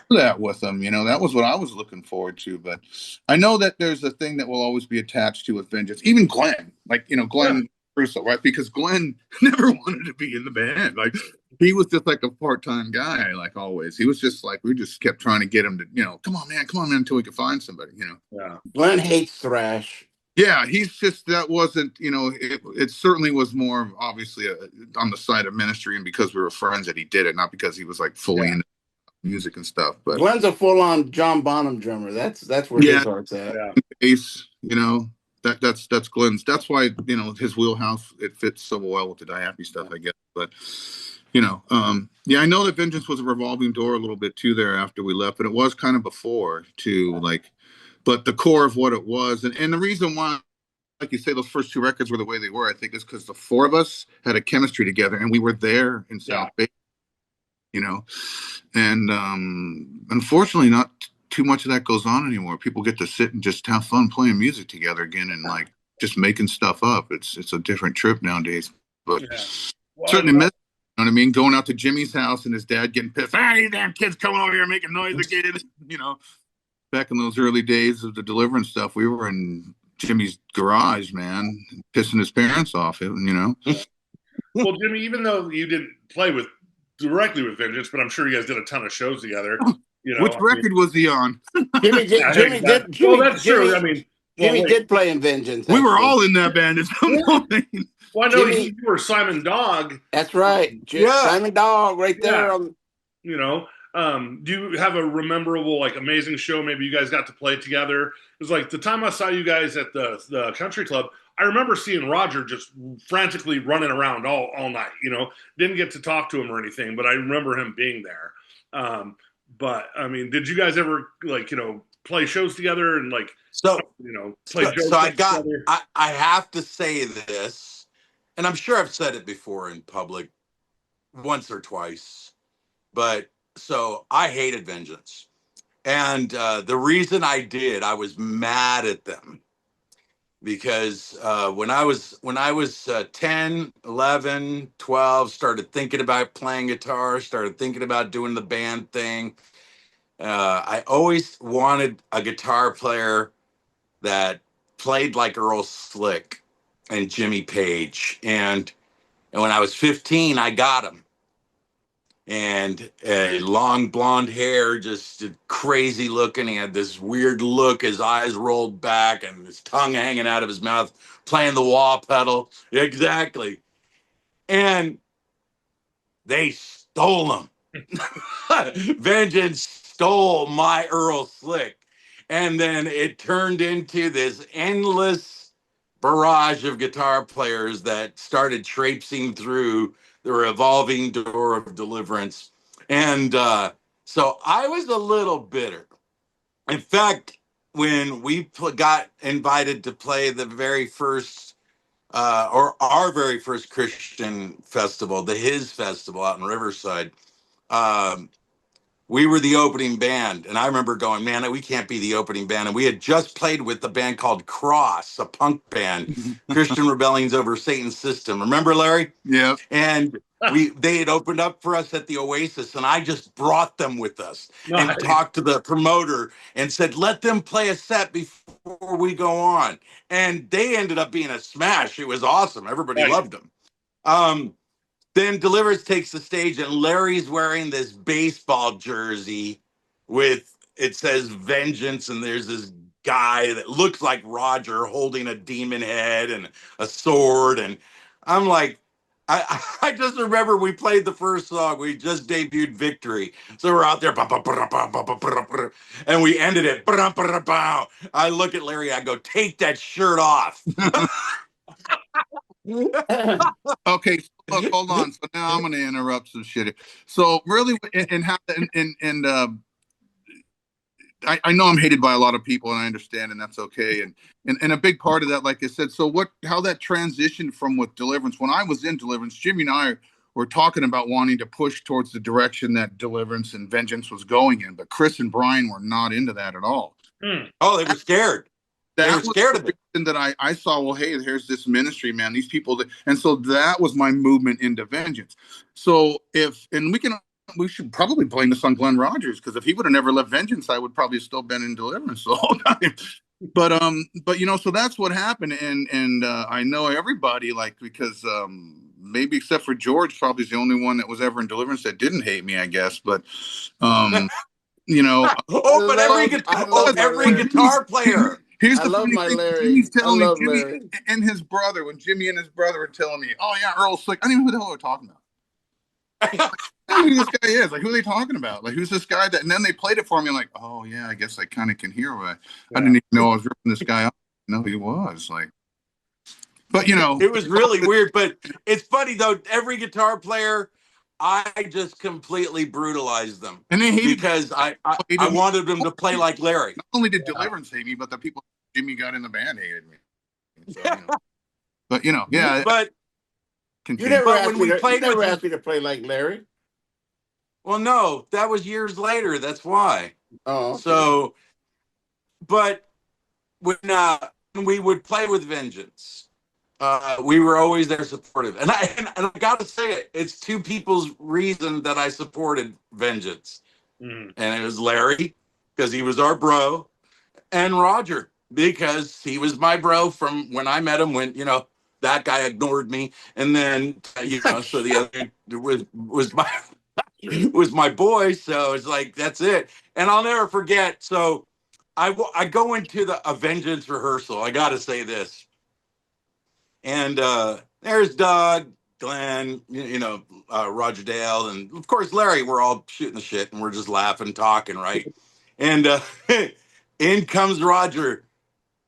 do that with him. You know, that was what I was looking forward to. But I know that there's a thing that will always be attached to with Vengeance. Even Glenn, like, you know, Glenn Russo, right? Because Glenn never wanted to be in the band. Like, he was just like a part-time guy, like always. He was just like, we just kept trying to get him to, you know, come on, man, until we could find somebody, you know. Yeah. Glenn hates thrash. Yeah, he's just, that wasn't, you know, it certainly was more obviously on the side of ministry, and because we were friends that he did it, not because he was like fully into music and stuff. But Glenn's a full-on John Bonham drummer. That's where his heart's at. Yeah. Bass, you know, that's Glenn's. That's why, you know, his wheelhouse, it fits so well with the Die Happy stuff, I guess. But you know, I know that Vengeance was a revolving door a little bit too there after we left, but it was kind of before too, like, but the core of what it was, and the reason why, like you say, those first two records were the way they were, I think, is because the four of us had a chemistry together, and we were there in South Bay, you know, and unfortunately, not too much of that goes on anymore. People get to sit and just have fun playing music together again, and like just making stuff up. It's a different trip nowadays, but certainly miss. You know what I mean? Going out to Jimmy's house and his dad getting pissed. These damn kids coming over here making noise again. You know, back in those early days of the Deliverance stuff, we were in Jimmy's garage, man, pissing his parents off. You know. Well, Jimmy, even though you didn't play directly with Vengeance, but I'm sure you guys did a ton of shows together. You know, which record was he on? Jimmy did. Well, that's true. I mean, Jimmy did play in Vengeance. We were all in that band at some point. Well, I know you were Simon Dog. That's right. Simon Dog right there. You know, do you have a memorable, like, amazing show maybe you guys got to play together? It was like the time I saw you guys at the country club, I remember seeing Roger just frantically running around all night, you know. Didn't get to talk to him or anything, but I remember him being there. But, I mean, did you guys ever, like, you know, play shows together and, like, you know, play shows together? I have to say this, and I'm sure I've said it before in public once or twice, but so I hated Vengeance. And the reason I did, I was mad at them because when I was 10, 11, 12, started thinking about playing guitar, started thinking about doing the band thing. I always wanted a guitar player that played like Earl Slick and Jimmy Page. And when I was 15, I got him. And long blonde hair, just crazy looking. He had this weird look, his eyes rolled back and his tongue hanging out of his mouth, playing the wah pedal. Exactly. And they stole him. Vengeance stole my Earl Slick. And then it turned into this endless barrage of guitar players that started traipsing through the revolving door of Deliverance. And so I was a little bitter. In fact, when we got invited to play the very first, or our very first Christian festival, the His Festival out in Riverside, we were the opening band. And I remember going, man, we can't be the opening band. And we had just played with the band called Cross, a punk band, Christian Rebellions Over Satan's System. Remember, Larry? Yeah. And they had opened up for us at the Oasis, and I just brought them with us Nice. and talked to the promoter and said, let them play a set before we go on. And they ended up being a smash. It was awesome. Everybody loved them. Then Deliverance takes the stage, and Larry's wearing this baseball jersey with, it says Vengeance, and there's this guy that looks like Roger holding a demon head and a sword. And I'm like, I just remember we played the first song. We just debuted Victory. So we're out there, and we ended it. I look at Larry, I go, take that shirt off. Okay, so look, hold on. So now I'm going to interrupt some shit. So really, I know I'm hated by a lot of people, and I understand, and that's okay. And a big part of that, like I said, so how that transitioned from with Deliverance. When I was in Deliverance, Jimmy and I were talking about wanting to push towards the direction that Deliverance and Vengeance was going in, but Chris and Brian were not into that at all. Oh, they were scared. They were scared of it. That I saw, well, hey, here's this ministry, man. These people, and so that was my movement into Vengeance. So we should probably blame this on Glenn Rogers, because if he would have never left Vengeance, I would probably have still been in Deliverance the whole time. But so that's what happened, and I know everybody, like, because maybe except for George, probably is the only one that was ever in Deliverance that didn't hate me, I guess. But but every guitar player. Here's the funny thing. Jimmy's telling me, Jimmy and his brother, when Jimmy and his brother were telling me, oh yeah, Earl's slick. I don't even know who the hell they're talking about. I don't know who this guy is. Like, who are they talking about? Like, who's this guy that? And then they played it for me. I'm like, oh yeah, I guess I kind of can hear. I didn't even know I was ripping this guy up. No, he was like. But it was really weird. But it's funny though. Every guitar player, I just completely brutalized them, and they hated because I wanted them to play like Larry. Not only did Deliverance hate me, but the people Jimmy got in the band hated me. So, but yeah. But you never asked me to play like Larry. Well, no, that was years later. That's why. Oh. Okay. So, but when we would play with Vengeance, we were always there supportive. And I got to say it, it's two people's reason that I supported Vengeance. And it was Larry, because he was our bro, and Roger, because he was my bro from when I met him, when, that guy ignored me. And then, so the other was my boy. So it's like, that's it. And I'll never forget. So I go into the Vengeance rehearsal. I got to say this. And there's Doug, Glenn, Roger Dale, and of course Larry. We're all shooting the shit, and we're just laughing, talking, right? And in comes Roger.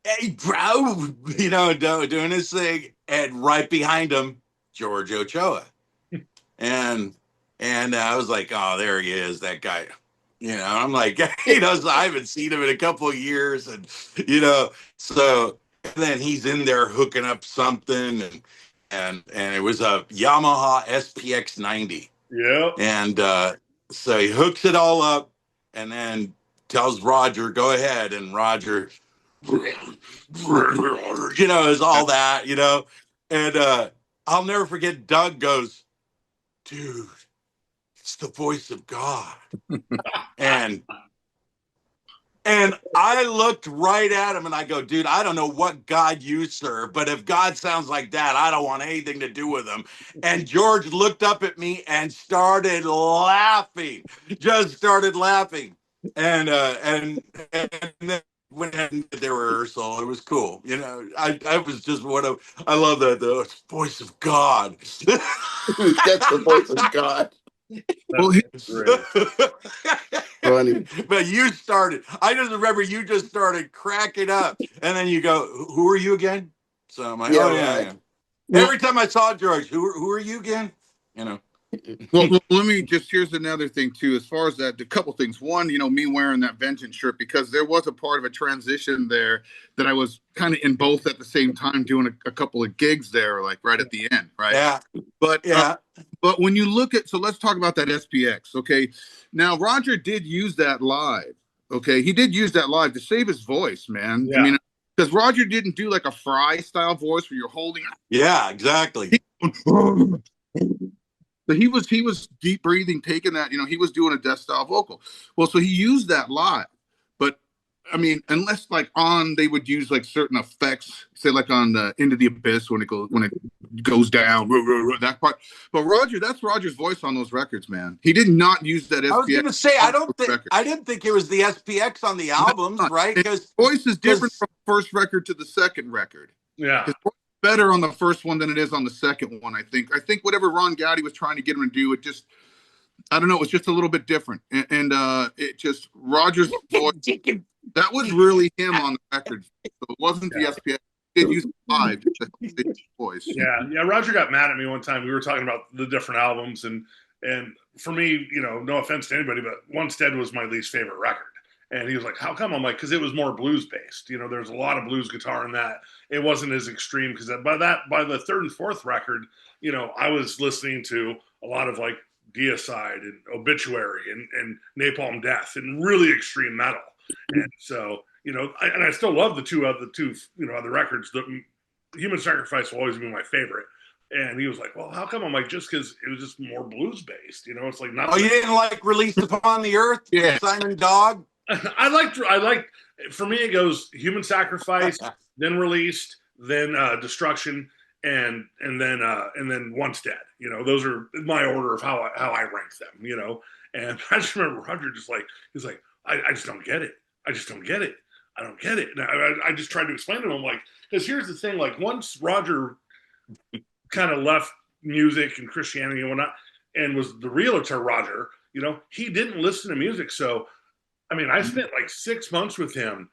Hey, bro, doing his thing, and right behind him, George Ochoa. And I was like, oh, there he is, that guy. I'm like, I haven't seen him in a couple of years, and so. And then he's in there hooking up something, and it was a Yamaha SPX 90. Yeah. And so he hooks it all up, and then tells Roger, go ahead. And Roger, is all that, And I'll never forget, Doug goes, dude, it's the voice of God. And I looked right at him and I go, dude, I don't know what God you serve, but if God sounds like that, I don't want anything to do with him. And George looked up at me and started laughing, just started laughing. And then when they were rehearsal, it was cool. I was just I love the voice of God. That's the voice of God. Well, Funny. But you started. I just remember you just started cracking up, and then you go, "Who are you again?" So I'm like, "Oh yeah, yeah." Every time I saw George, who are you again? Well, let me just, here's another thing too, as far as that, a couple things. One, me wearing that Vengeance shirt, because there was a part of a transition there that I was kind of in both at the same time, doing a couple of gigs there, like right at the end, right? Yeah. But Yeah. but when you look at, so let's talk about that SPX, okay? Now Roger did use that live, okay? He did use that live to save his voice, man. Yeah. I mean, because Roger didn't do like a Fry style voice where you're holding. Yeah, exactly. So he was deep breathing, taking that, he was doing a death style vocal. Well, so he used that live, but I mean, unless like they would use like certain effects, say like on the Into the Abyss when it goes down, that part. But that's Roger's voice on those records, man. He did not use that SPX. I was going to say, I didn't think it was the SPX on the albums, right? Because voice is different from the first record to the second record. Yeah. His voice is better on the first one than it is on the second one, I think. I think whatever Ron Gowdy was trying to get him to do, it just, I don't know, it was just a little bit different. And it just, Roger's voice, that was really him on the record. So it wasn't the SPX. He did use it live just to help save his voice. Yeah. Roger got mad at me one time. We were talking about the different albums, and for me, no offense to anybody, but Once Dead was my least favorite record. And he was like, how come? I'm like, because it was more blues based. There's a lot of blues guitar in that. It wasn't as extreme, because by the third and fourth record, I was listening to a lot of like Deicide and Obituary and Napalm Death and really extreme metal. And so, I still love the two other records. The Human Sacrifice will always be my favorite. And he was like, well, how come? I'm like, just because it was just more blues based. It's like not. Oh, you didn't like Released Upon the Earth? Yeah. Simon Dogg? I like, for me, it goes Human Sacrifice, then Released, then Destruction, and then Once Dead. Those are my order of how I rank them. And I just remember Roger he's like, I just don't get it. I just don't get it. I don't get it. And I just tried to explain to him, like, because here's the thing, like, once Roger kind of left music and Christianity and whatnot, and was the realtor Roger, he didn't listen to music. So, I mean, I spent like 6 months with him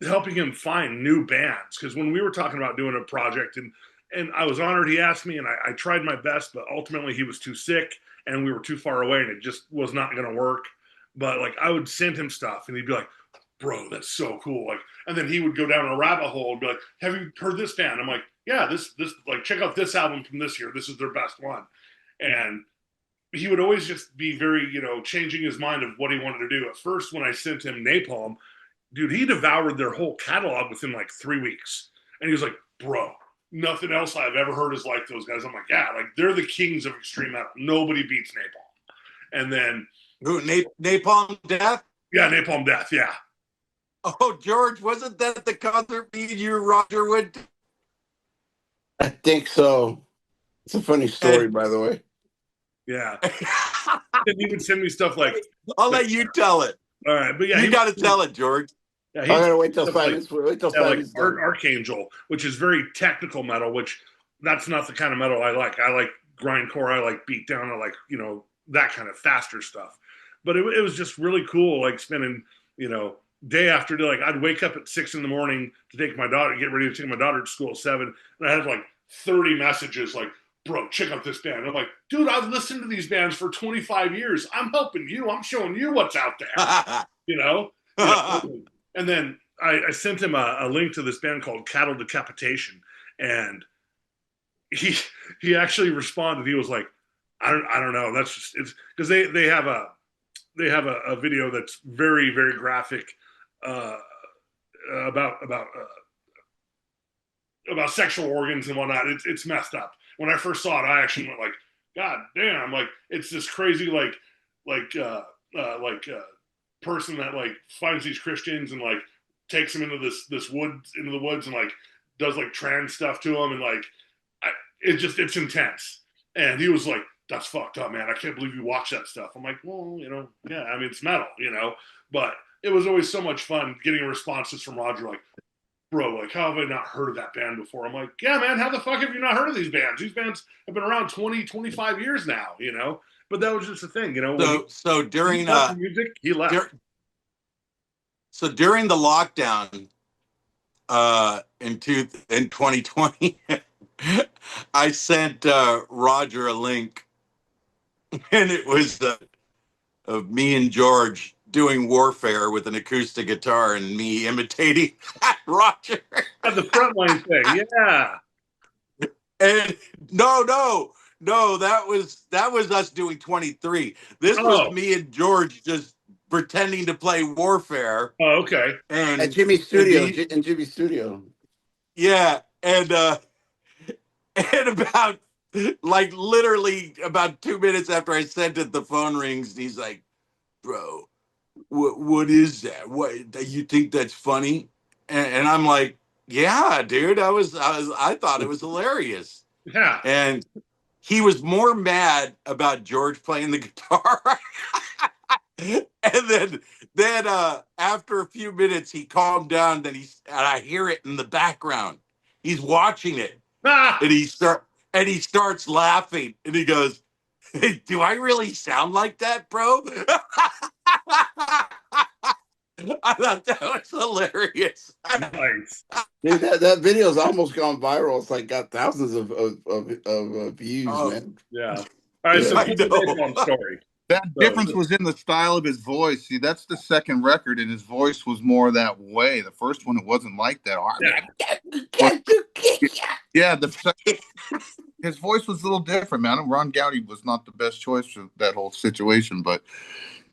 helping him find new bands. Because when we were talking about doing a project, and I was honored he asked me, and I tried my best, but ultimately he was too sick and we were too far away, and it just was not going to work. But like, I would send him stuff and he'd be like, bro, that's so cool. Like, and then he would go down a rabbit hole and be like, have you heard this band? I'm like, yeah, this, like, check out this album from this year. This is their best one. And he would always just be very, changing his mind of what he wanted to do. At first, when I sent him Napalm, dude, he devoured their whole catalog within like 3 weeks. And he was like, bro, nothing else I've ever heard is like those guys. I'm like, yeah, like, they're the kings of extreme metal. Nobody beats Napalm. And then Napalm Death? Yeah, Napalm Death, yeah. Oh, George, wasn't that the concert Roger went to? I think so. It's a funny story, by the way. Yeah. And he would send me stuff like, I'll let you tell it. All right, but yeah, you got to tell it, George. Yeah, I'm gonna wait till Simon's. Wait till Simon's like Archangel, which is very technical metal. Which that's not the kind of metal I like. I like grindcore. I like beatdown. I like that kind of faster stuff. But it was just really cool, like spending day after day. Like, I'd wake up at 6 a.m. to take my daughter, get ready to take my daughter to school at 7, and I had like 30 messages like, bro, check out this band. And I'm like, dude, I've listened to these bands for 25 years. I'm helping you. I'm showing you what's out there. And then I sent him a link to this band called Cattle Decapitation, and he actually responded. He was like, I don't know. That's just, it's because they have a video that's very, very graphic about sexual organs and whatnot. It's messed up. When I first saw it, I actually went like, God damn! Like, it's this crazy person that like finds these Christians and like takes them into the woods and like does like trans stuff to them, and like it's intense. And he was like, that's fucked up, man. I can't believe you watch that stuff. I'm like, well, yeah, I mean, it's metal, but it was always so much fun getting responses from Roger like, bro, like, how have I not heard of that band before? I'm like, yeah, man, how the fuck have you not heard of these bands? These bands have been around 20, 25 years now, but that was just the thing, So during music, he left. So during the lockdown in 2020, I sent Roger a link and it was of me and George doing Warfare with an acoustic guitar and me imitating Roger. The frontline thing, yeah. And no, that was us doing 23. This was me and George just pretending to play Warfare. Oh, okay. And at Jimmy's studio, in Jimmy's studio. Yeah, and about like literally about 2 minutes after I sent it, the phone rings. And he's like, "Bro, what is that? What you think that's funny?" And I'm like, "Yeah, dude. I thought it was hilarious." Yeah. And he was more mad about George playing the guitar. And then after a few minutes he calmed down, and I hear it in the background. He's watching it. And he starts laughing, and he goes, "Hey, do I really sound like that, bro?" I thought that was hilarious. Nice. Dude, that video's almost gone viral. It's like got thousands of views, man. Yeah. All right, so I know. story. That difference was in the style of his voice. See, that's the second record, and his voice was more that way. The first one, it wasn't like that. Yeah, his voice was a little different, man. Ron Gowdy was not the best choice for that whole situation, but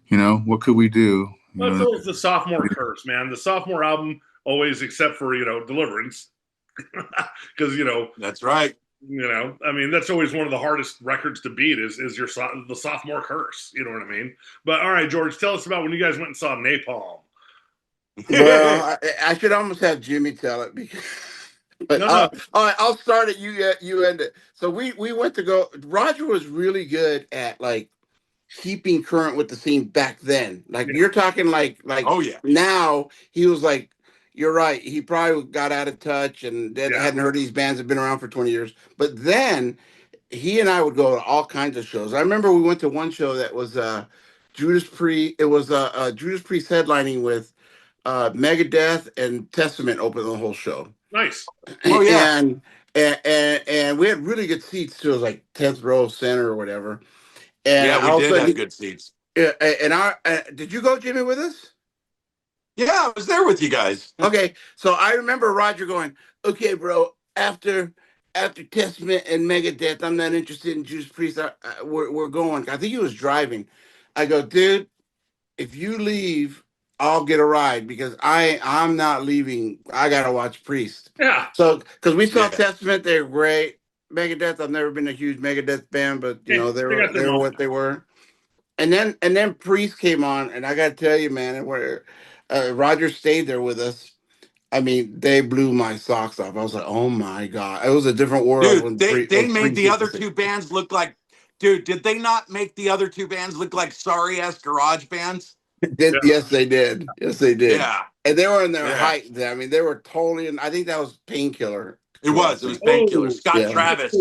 what could we do? Well, it's always the sophomore curse, man. The sophomore album always, except for Deliverance, because That's right. I mean, that's always one of the hardest records to beat is the sophomore curse. You know what I mean? But all right, George, tell us about when you guys went and saw Napalm. Well, I should almost have Jimmy tell it because. But No. all right, I'll start it. You end it. So we went to go. Roger was really good at like keeping current with the scene back then. Like you're talking like oh yeah. Now he was like, you're right. He probably got out of touch and hadn't heard these bands have been around for 20 years. But then he and I would go to all kinds of shows. I remember we went to one show that was Judas Priest. It was Judas Priest headlining with Megadeth and Testament opened the whole show. Nice. Oh yeah. And we had really good seats too. It was like 10th row center or whatever. And yeah, we did have good seats. And did you go, Jimmy, with us? Yeah, I was there with you guys. Okay, so I remember Roger going, "Okay, bro, after Testament and Megadeth, I'm not interested in Judas Priest. We're going." I think he was driving. I go, "Dude, if you leave, I'll get a ride because I'm not leaving. I gotta watch Priest." Yeah. So because we saw Testament, they're great. Megadeth, I've never been a huge Megadeth fan, but they were what they were. And then Priest came on, and I gotta tell you, man, where Roger stayed there with us. I mean, they blew my socks off. I was like, "Oh my god!" It was a different world. Dude, they made the other two bands look like. Dude, did they not make the other two bands look like sorry-ass garage bands? Yes, they did. Yes, they did. Yeah. And they were in their height. I mean, they were totally. I think that was Painkiller. It was Painkiller. Scott Travis.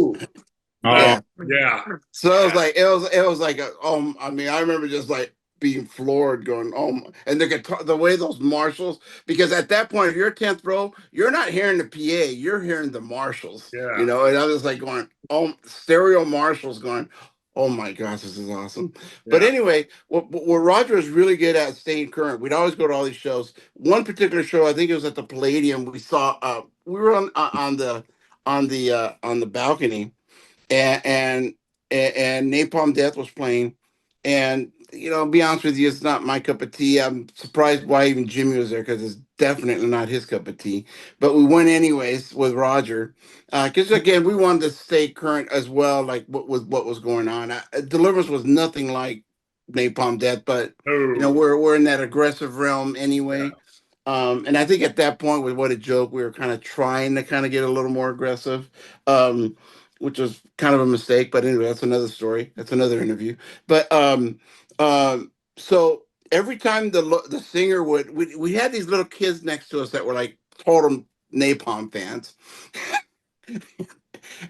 Yeah. Yeah. So it was like I mean, I remember just like being floored, going, "Oh!" And the guitar, the way those Marshalls, because at that point, if you're 10th row, you're not hearing the PA, you're hearing the Marshalls. Yeah. And I was like going, "Oh, stereo Marshalls," going, "Oh my gosh, this is awesome." Yeah. But anyway, what Roger was really good at staying current. We'd always go to all these shows. One particular show, I think it was at the Palladium. We saw we were on the balcony. And Napalm Death was playing, and be honest with you, it's not my cup of tea. I'm surprised why even Jimmy was there because it's definitely not his cup of tea. But we went anyways with Roger because again we wanted to stay current as well, like what was going on. Deliverance was nothing like Napalm Death, but we're in that aggressive realm anyway. And I think at that point with What a Joke, we were kind of trying to get a little more aggressive. Which was kind of a mistake, but anyway, that's another story. That's another interview. But so every time the singer we had these little kids next to us that were like total Napalm fans,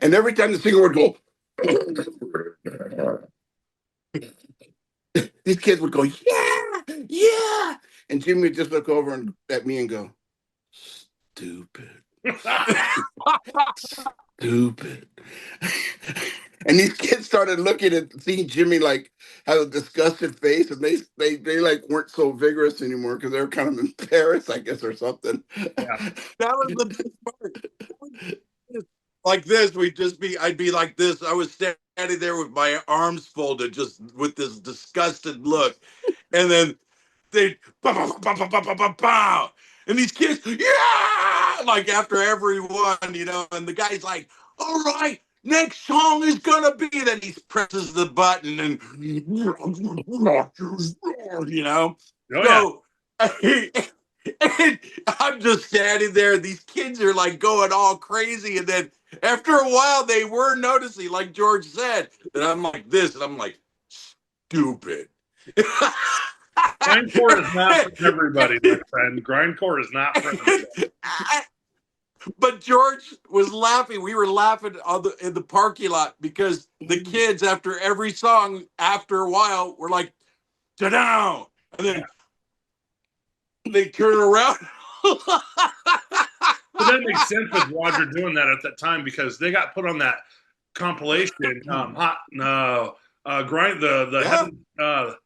and every time the singer would go, these kids would go, "Yeah, yeah," and Jimmy would just look over at me and go, "Stupid." Stupid. And these kids started looking at seeing Jimmy like have a disgusted face, and they like weren't so vigorous anymore because they were kind of embarrassed, I guess, or something. Yeah. That was the best part. Like this, I'd be like this. I was standing there with my arms folded, just with this disgusted look. And then they, pow, pow, pow, pow, pow, pow, pow, pow. And these kids, yeah, like after every one, and the guy's like, all right, next song is gonna be. Then he presses the button and, Oh yeah. So, and I'm just standing there. These kids are like going all crazy. And then after a while, they were noticing, like George said, that I'm like this, and I'm like, stupid. Grindcore is not for everybody, my friend. Grindcore is not for everybody. But George was laughing. We were laughing in the parking lot because the kids, after every song, after a while, were like, da-down. And then they turn around. But that makes sense with Roger doing that at that time because they got put on that compilation, grind the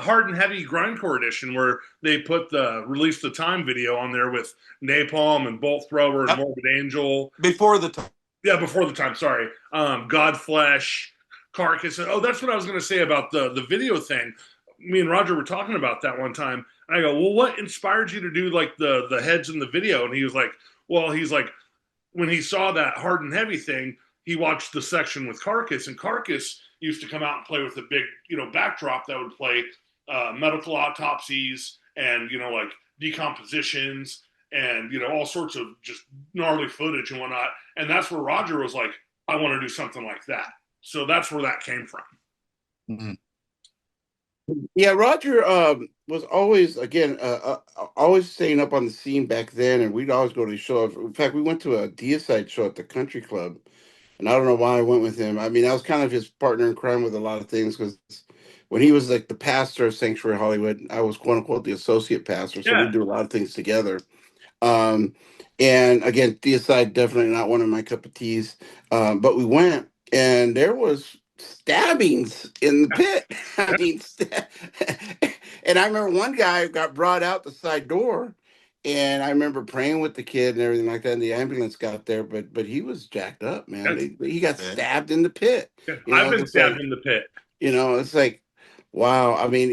hard and heavy grindcore edition where they put the release the time video on there with Napalm and Bolt Thrower and Morbid Angel before the time. Yeah, before the time. Sorry, Godflesh, Carcass. Oh, that's what I was going to say about the video thing. Me and Roger were talking about that one time. And I go, well, what inspired you to do like the heads in the video? And he was like, well, he's like, when he saw that hard and heavy thing, he watched the section with Carcass, and Carcass used to come out and play with a big, backdrop that would play medical autopsies and, like decompositions and, all sorts of just gnarly footage and whatnot. And that's where Roger was like, I want to do something like that. So that's where that came from. Mm-hmm. Yeah, Roger was always, again, always staying up on the scene back then, and we'd always go to shows. In fact, we went to a Deicide show at the Country Club, and I don't know why I went with him. I mean, I was kind of his partner in crime with a lot of things because when he was like the pastor of Sanctuary Hollywood, I was quote unquote the associate pastor, so we'd do a lot of things together. And again, Deicide definitely not one of my cup of teas, but we went, and there was stabbings in the pit. I mean, and I remember one guy got brought out the side door, and I remember praying with the kid and everything like that. And the ambulance got there, but he was jacked up, man. He got stabbed in the pit. I've been stabbed in the pit. It's like, wow. I mean,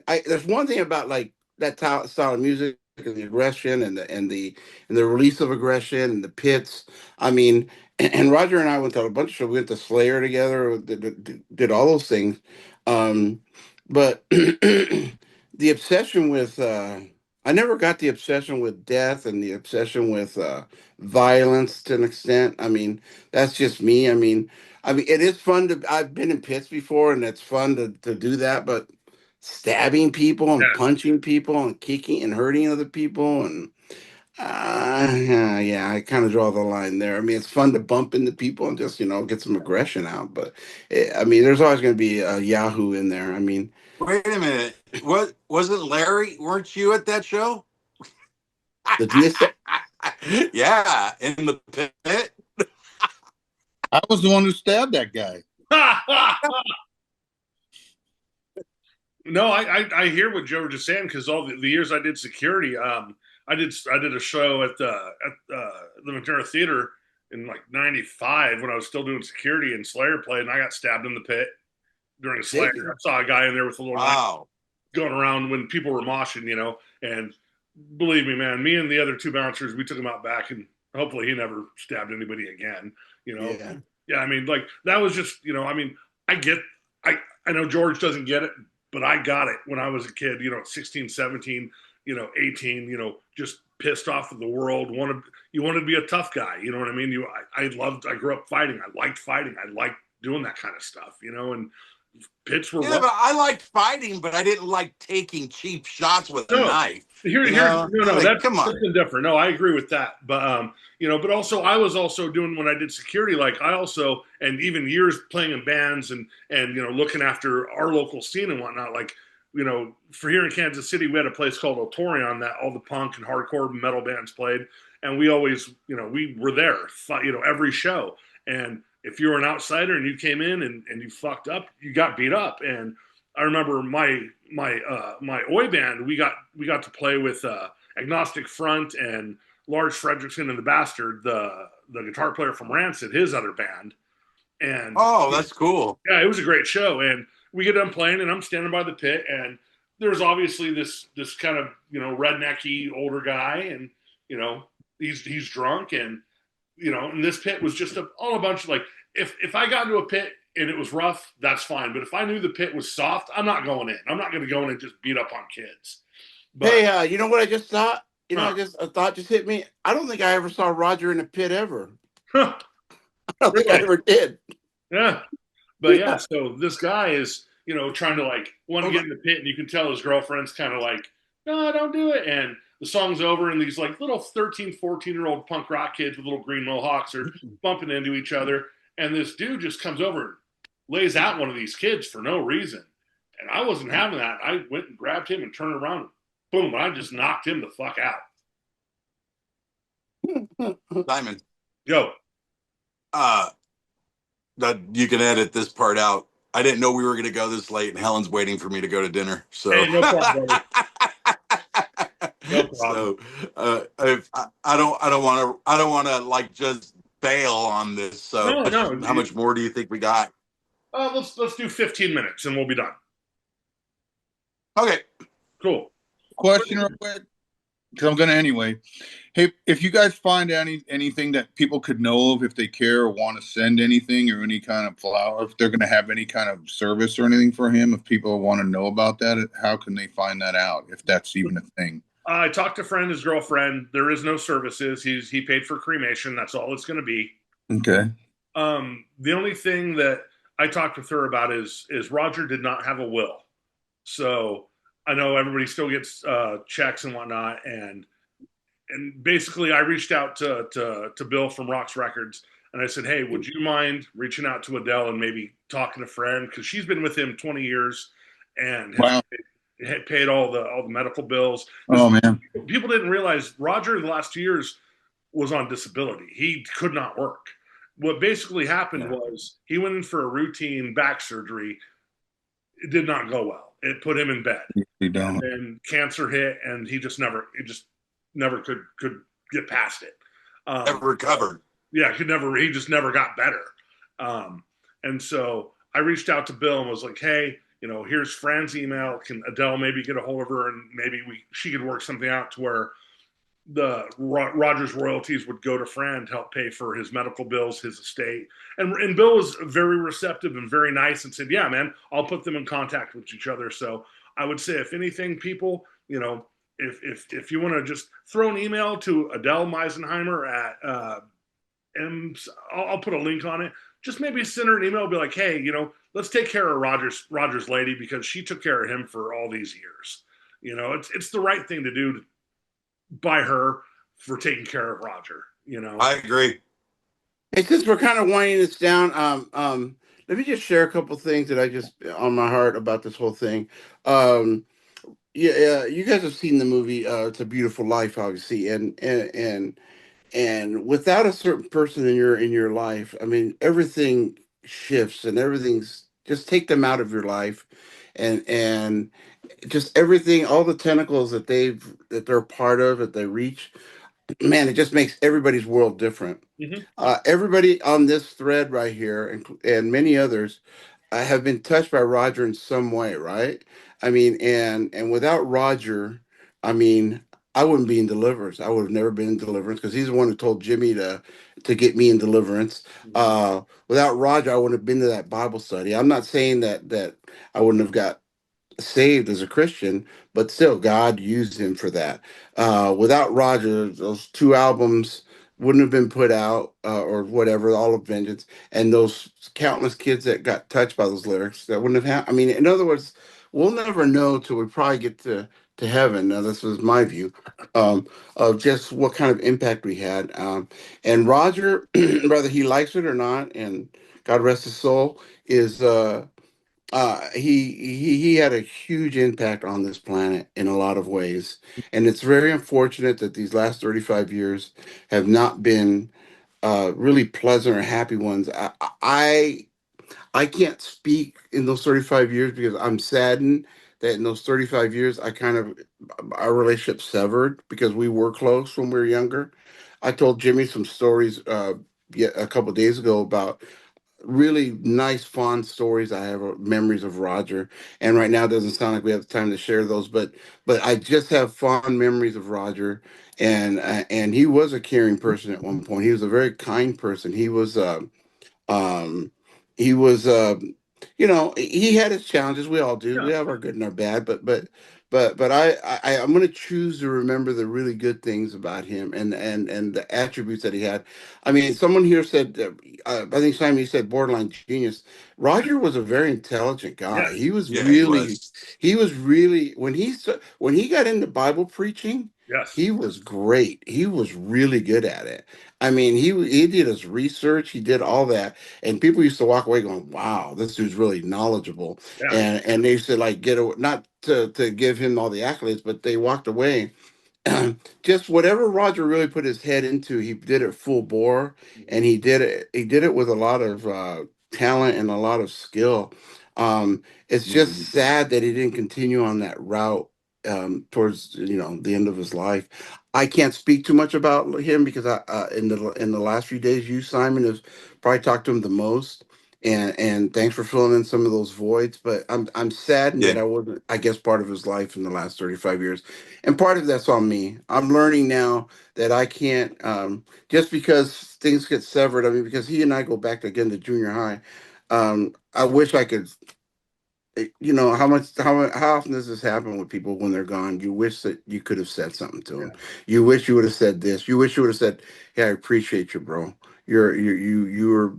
there's one thing about like that style of music and the aggression and the release of aggression and the pits. I mean, and Roger and I went to a bunch of shows. We went to Slayer together, did all those things. But the obsession with I never got the obsession with death and the obsession with violence to an extent. I mean, that's just me. I mean, it is fun to. I've been in pits before, and it's fun to do that. But stabbing people and punching people and kicking and hurting other people and yeah, I kind of draw the line there. I mean, it's fun to bump into people and just get some aggression out, but there's always going to be a Yahoo in there. I mean, wait a minute, what was it, Larry? Weren't you at that show? The DSA? Yeah, in the pit. I was the one who stabbed that guy. No, I hear what Joe was just saying because all the years I did security, I did a show at the Ventura Theater in like '95 when I was still doing security, and Slayer played, and I got stabbed in the pit during Slayer. I saw a guy in there with a little knife going around when people were moshing, and believe me, man, me and the other two bouncers, we took him out back, and hopefully he never stabbed anybody again, Yeah, I mean, like that was just, I know George doesn't get it, but I got it when I was a kid, 16, 17, 18, just pissed off at the world. You wanted to be a tough guy. You know what I mean? I grew up fighting. I liked fighting. I liked doing that kind of stuff, and pits were rough. But I liked fighting, but I didn't like taking cheap shots with a knife. That's something different. No, I agree with that. But but also I was also doing when I did security, like I also, and even years playing in bands and looking after our local scene and whatnot, like for here in Kansas City, we had a place called Ochoa that all the punk and hardcore metal bands played, and we always we were there every show. And if you were an outsider and you came in and you fucked up, you got beat up. And I remember my Oi band, we got to play with Agnostic Front and Lars Fredrickson and the Bastard, the guitar player from Rancid, his other band. And oh, that's cool. Yeah, it was a great show. And we get done playing, and I'm standing by the pit, and there's obviously this kind of rednecky older guy, and he's drunk, and and this pit was just all a bunch of like, if I got into a pit and it was rough, that's fine. But if I knew the pit was soft, I'm not going in. I'm not going to go in and just beat up on kids. But, hey, you know what I just thought? A thought just hit me. I don't think I ever saw Roger in a pit ever. I don't think I ever did. Yeah. But yeah, so this guy is, trying to want to get in the pit, and you can tell his girlfriend's kind of like, no, don't do it. And the song's over, and these little 13, 14-year-old punk rock kids with little green mohawks are bumping into each other. And this dude just comes over and lays out one of these kids for no reason. And I wasn't having that. I went and grabbed him and turned around. Boom, I just knocked him the fuck out. Simon. Yo. That you can edit this part out. I didn't know we were going to go this late, and Helen's waiting for me to go to dinner. So, hey, no problem, brother. No problem. So, I don't want to just bail on this. So, no, how much more do you think we got? Let's do 15 minutes, and we'll be done. Okay, cool. Question real quick, because I'm going to anyway. Hey, if you guys find anything that people could know of, if they care or want to send anything or any kind of flower, if they're going to have any kind of service or anything for him, if people want to know about that, how can they find that out, if that's even a thing? I talked to a friend, his girlfriend. There is no services. He paid for cremation. That's all it's going to be. Okay. The only thing that I talked with her about is Roger did not have a will. So I know everybody still gets checks and whatnot, and basically I reached out to Bill from Rocks Records, and I said, hey, would you mind reaching out to Adele and maybe talking to a friend, because she's been with him 20 years and had paid all the medical bills. Oh man, people didn't realize Roger in the last 2 years was on disability. He could not work. What basically happened was he went in for a routine back surgery. It did not go well. It put him in bed. And cancer hit, and he just never could get past it. Never recovered. Yeah, he just never got better. And so I reached out to Bill and was like, hey, here's Fran's email. Can Adele maybe get a hold of her, and maybe she could work something out to where the Roger's royalties would go to Fran to help pay for his medical bills, his estate. And Bill was very receptive and very nice and said, yeah, man, I'll put them in contact with each other. So I would say, if anything, people, if you want to just throw an email to Adele Meisenheimer at I'll put a link on it. Just maybe send her an email, be like, hey, let's take care of Roger's lady, because she took care of him for all these years. It's the right thing to do by her for taking care of Roger. I agree. Hey, since we're kind of winding this down, let me just share a couple things that I just on my heart about this whole thing. You guys have seen the movie It's a Beautiful Life, obviously, and without a certain person in your life, I mean, everything shifts, and everything's just take them out of your life, and just everything, all the tentacles that they're part of, that they reach, man, it just makes everybody's world different. Mm-hmm. Everybody on this thread right here, and many others, have been touched by Roger in some way, right? I mean, and without Roger, I mean, I wouldn't be in Deliverance. I would have never been in Deliverance, because he's the one who told Jimmy to get me in Deliverance. Mm-hmm. Without Roger, I wouldn't have been to that Bible study. I'm not saying that I wouldn't have got saved as a Christian, but still God used him for that. Without Roger, those 2 albums wouldn't have been put out, or whatever, All of Vengeance, and those countless kids that got touched by those lyrics, that wouldn't have happened. I mean, in other words, we'll never know till we probably get to heaven. Now, this was my view of just what kind of impact we had. And Roger, whether he likes it or not, and God rest his soul, is he had a huge impact on this planet in a lot of ways, and it's very unfortunate that these last 35 years have not been really pleasant or happy ones. I can't speak in those 35 years because I'm saddened that in those 35 years, our relationship severed because we were close when we were younger. I told Jimmy some stories a couple of days ago about really nice, fond stories. I have memories of Roger, and right now it doesn't sound like we have time to share those, but I just have fond memories of Roger, and he was a caring person at one point. He was a very kind person. Um, he was, he had his challenges. We all do. Yeah. We have our good and our bad. But I'm going to choose to remember the really good things about him and the attributes that he had. I mean, someone here said, I think Simon, you said borderline genius. Roger was a very intelligent guy. Yes. Yeah, he was. He was really when he got into Bible preaching. Yes. He was great. He was really good at it. I mean, he did his research. He did all that, and people used to walk away going, "Wow, this dude's really knowledgeable." Yeah. And they used to like not to give him all the accolades, but they walked away. Just whatever Roger really put his head into, he did it full bore, and he did it. He did it with a lot of talent and a lot of skill. It's just Mhm. sad that he didn't continue on that route towards the end of his life. I can't speak too much about him because in the last few days, you Simon have probably talked to him the most, and thanks for filling in some of those voids. But I'm saddened Yeah. that I wasn't, I guess, part of his life in the last 35 years, and part of that's on me. I'm learning now that I can't just because things get severed. I mean, because he and I go back again to junior high. I wish I could how often does this happen with people when they're gone? You wish that you could have said something to Yeah. them. You wish you would have said this. You wish you would have said, "Hey, I appreciate you, bro. You were."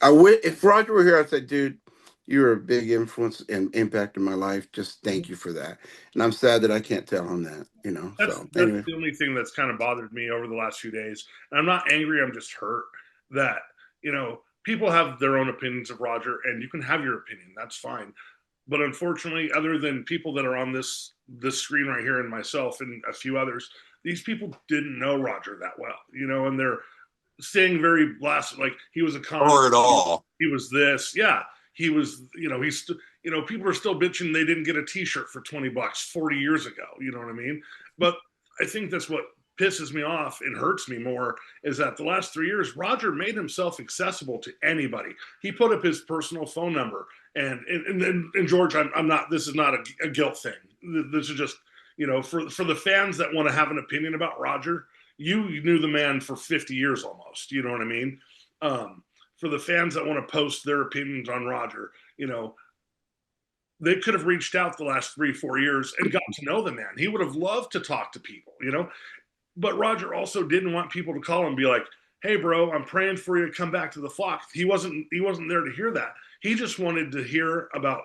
If Roger were here, I'd say, "Dude, you were a big influence and impact in my life. Just thank you for that." And I'm sad that I can't tell him that. So That's anyway, the only thing that's kind of bothered me over the last few days. And I'm not angry. I'm just hurt that people have their own opinions of Roger, and you can have your opinion. That's fine. But unfortunately, other than people that are on this screen right here and myself and a few others, these people didn't know Roger that well, and they're saying very blasted, like he was a con, Or at all. he was this, yeah, he was, people are still bitching they didn't get a T-shirt for $20 40 years ago. You know what I mean? But I think that's what pisses me off and hurts me more is that the last 3 years, Roger made himself accessible to anybody. He put up his personal phone number, and George, I'm not. This is not a guilt thing. This is just for the fans that want to have an opinion about Roger. You knew the man for 50 years almost. You know what I mean? For the fans that want to post their opinions on Roger, they could have reached out the last 3-4 years and got to know the man. He would have loved to talk to people. But Roger also didn't want people to call him and be like, "Hey, bro, I'm praying for you to come back to the flock." He wasn't there to hear that. He just wanted to hear about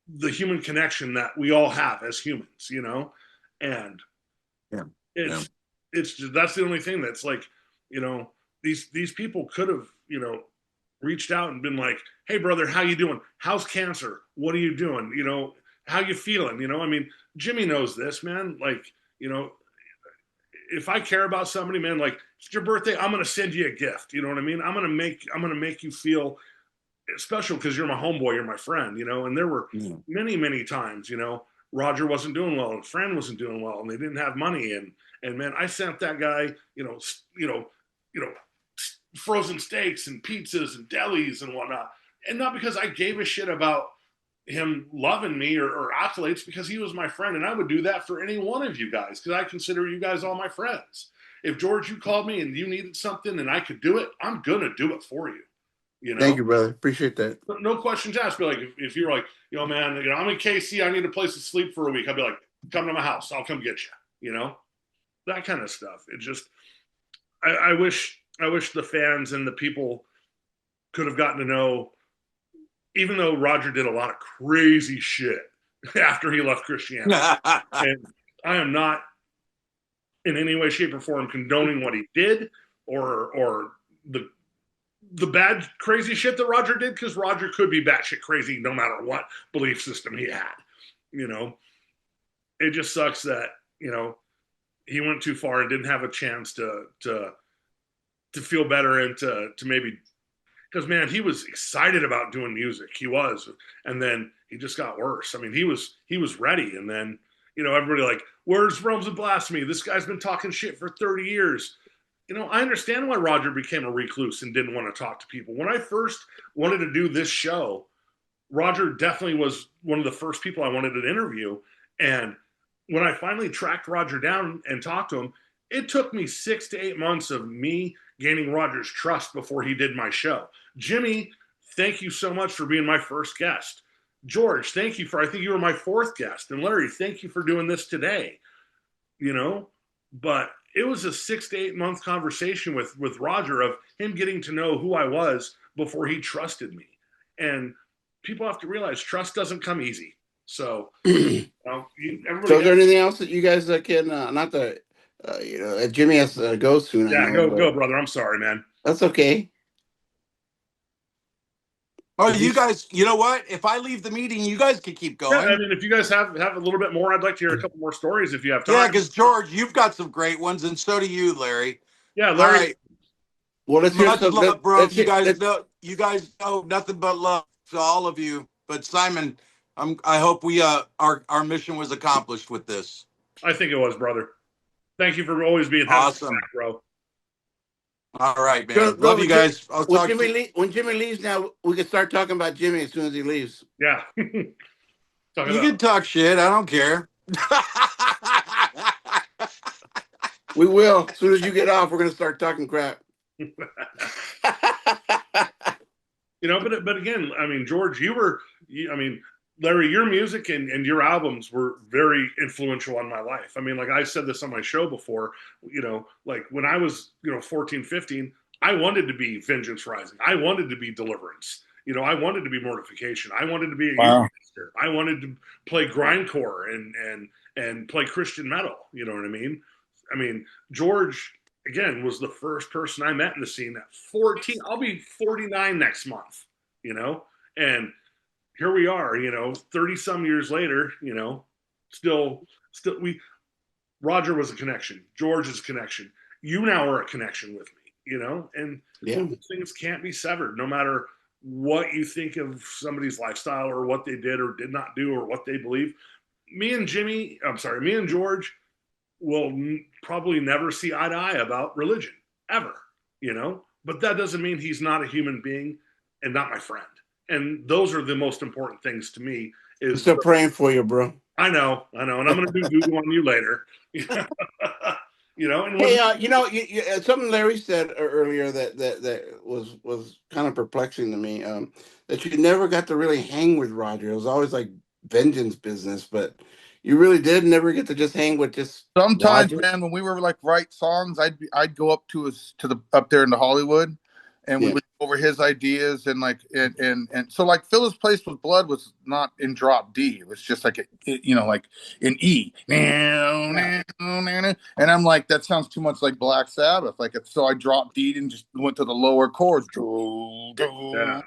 the human connection that we all have as humans. And Yeah. Yeah. it's just, that's the only thing that's like, these people could have, reached out and been like, "Hey, brother, how you doing? How's cancer? What are you doing? How you feeling?" I mean, Jimmy knows this, man. Like, if I care about somebody, man, like it's your birthday, I'm gonna send you a gift. You know what I mean? I'm gonna make you feel special because you're my homeboy, you're my friend. And there were many, many times, Roger wasn't doing well and Fran wasn't doing well and they didn't have money and man, I sent that guy, frozen steaks and pizzas and delis and whatnot. And not because I gave a shit about him loving me or accolades, because he was my friend. And I would do that for any one of you guys because I consider you guys all my friends. If George, you called me and you needed something and I could do it, I'm going to do it for you. thank you, brother. Appreciate that. No questions asked. Be like, if you're like, man, I'm in KC, I need a place to sleep for a week. I'd be like, come to my house. I'll come get you. That kind of stuff. It just, I wish the fans and the people could have gotten to know, even though Roger did a lot of crazy shit after he left Christianity. And I am not in any way, shape, or form condoning what he did or the bad, crazy shit that Roger did, because Roger could be batshit crazy no matter what belief system he had. It just sucks that, he went too far and didn't have a chance to to feel better and to maybe, because man, he was excited about doing music. He was, and then he just got worse. I mean, he was ready, and then everybody like, where's Realms of Blasphemy? This guy's been talking shit for 30 years. I understand why Roger became a recluse and didn't want to talk to people. When I first wanted to do this show, Roger definitely was one of the first people I wanted to interview. And when I finally tracked Roger down and talked to him, it took me 6 to 8 months of me gaining Roger's trust before he did my show. Jimmy, thank you so much for being my first guest. George, thank you I think you were my 4th guest. And Larry, thank you for doing this today. But it was a 6 to 8 month conversation with Roger of him getting to know who I was before he trusted me. And people have to realize trust doesn't come easy. So, so is there anything else that you guys can, not the, Jimmy has to go soon. Yeah, go, brother. I'm sorry, man. That's okay. Oh, you guys, you know what? If I leave the meeting, you guys can keep going. Yeah, I mean, if you guys have a little bit more, I'd like to hear a couple more stories if you have time. Yeah, because George, you've got some great ones, and so do you, Larry. Yeah, Larry. All right. Well, let's hear much some love, bro. You guys know nothing but love to all of you. But Simon, I hope we our mission was accomplished with this. I think it was, brother. Thank you for always being awesome, back, bro. All right, man. Love you guys. I'll talk to you. When Jimmy leaves now, we can start talking about Jimmy as soon as he leaves. Yeah. You can talk shit. I don't care. We will. As soon as you get off, we're going to start talking crap. But again, I mean, George, Larry, your music and your albums were very influential on my life. I mean, like I said this on my show before, like when I was, 14, 15, I wanted to be Vengeance Rising. I wanted to be Deliverance. I wanted to be Mortification. I wanted to be a youth minister. I wanted to play grindcore and play Christian metal. You know what I mean? I mean, George, again, was the first person I met in the scene at 14. I'll be 49 next month, and here we are, 30 some years later, still Roger was a connection. George is a connection. You now are a connection with me, and things can't be severed no matter what you think of somebody's lifestyle or what they did or did not do or what they believe. Me and George will probably never see eye to eye about religion ever, but that doesn't mean he's not a human being and not my friend. And those are the most important things to me. I'm still praying for you, bro. I know. And I'm going to do voodoo on you later. And hey, something Larry said earlier that was kind of perplexing to me. That you never got to really hang with Roger. It was always like vengeance business, but you really did never get to just hang with just. Sometimes, Roger. Man, when we were like write songs, I'd go up up there into Hollywood, and we would go over his ideas and so like Phyllis Place with Blood was not in drop D. It was just like like in E. And I'm like, that sounds too much like Black Sabbath. So I dropped D and just went to the lower chords. Yeah.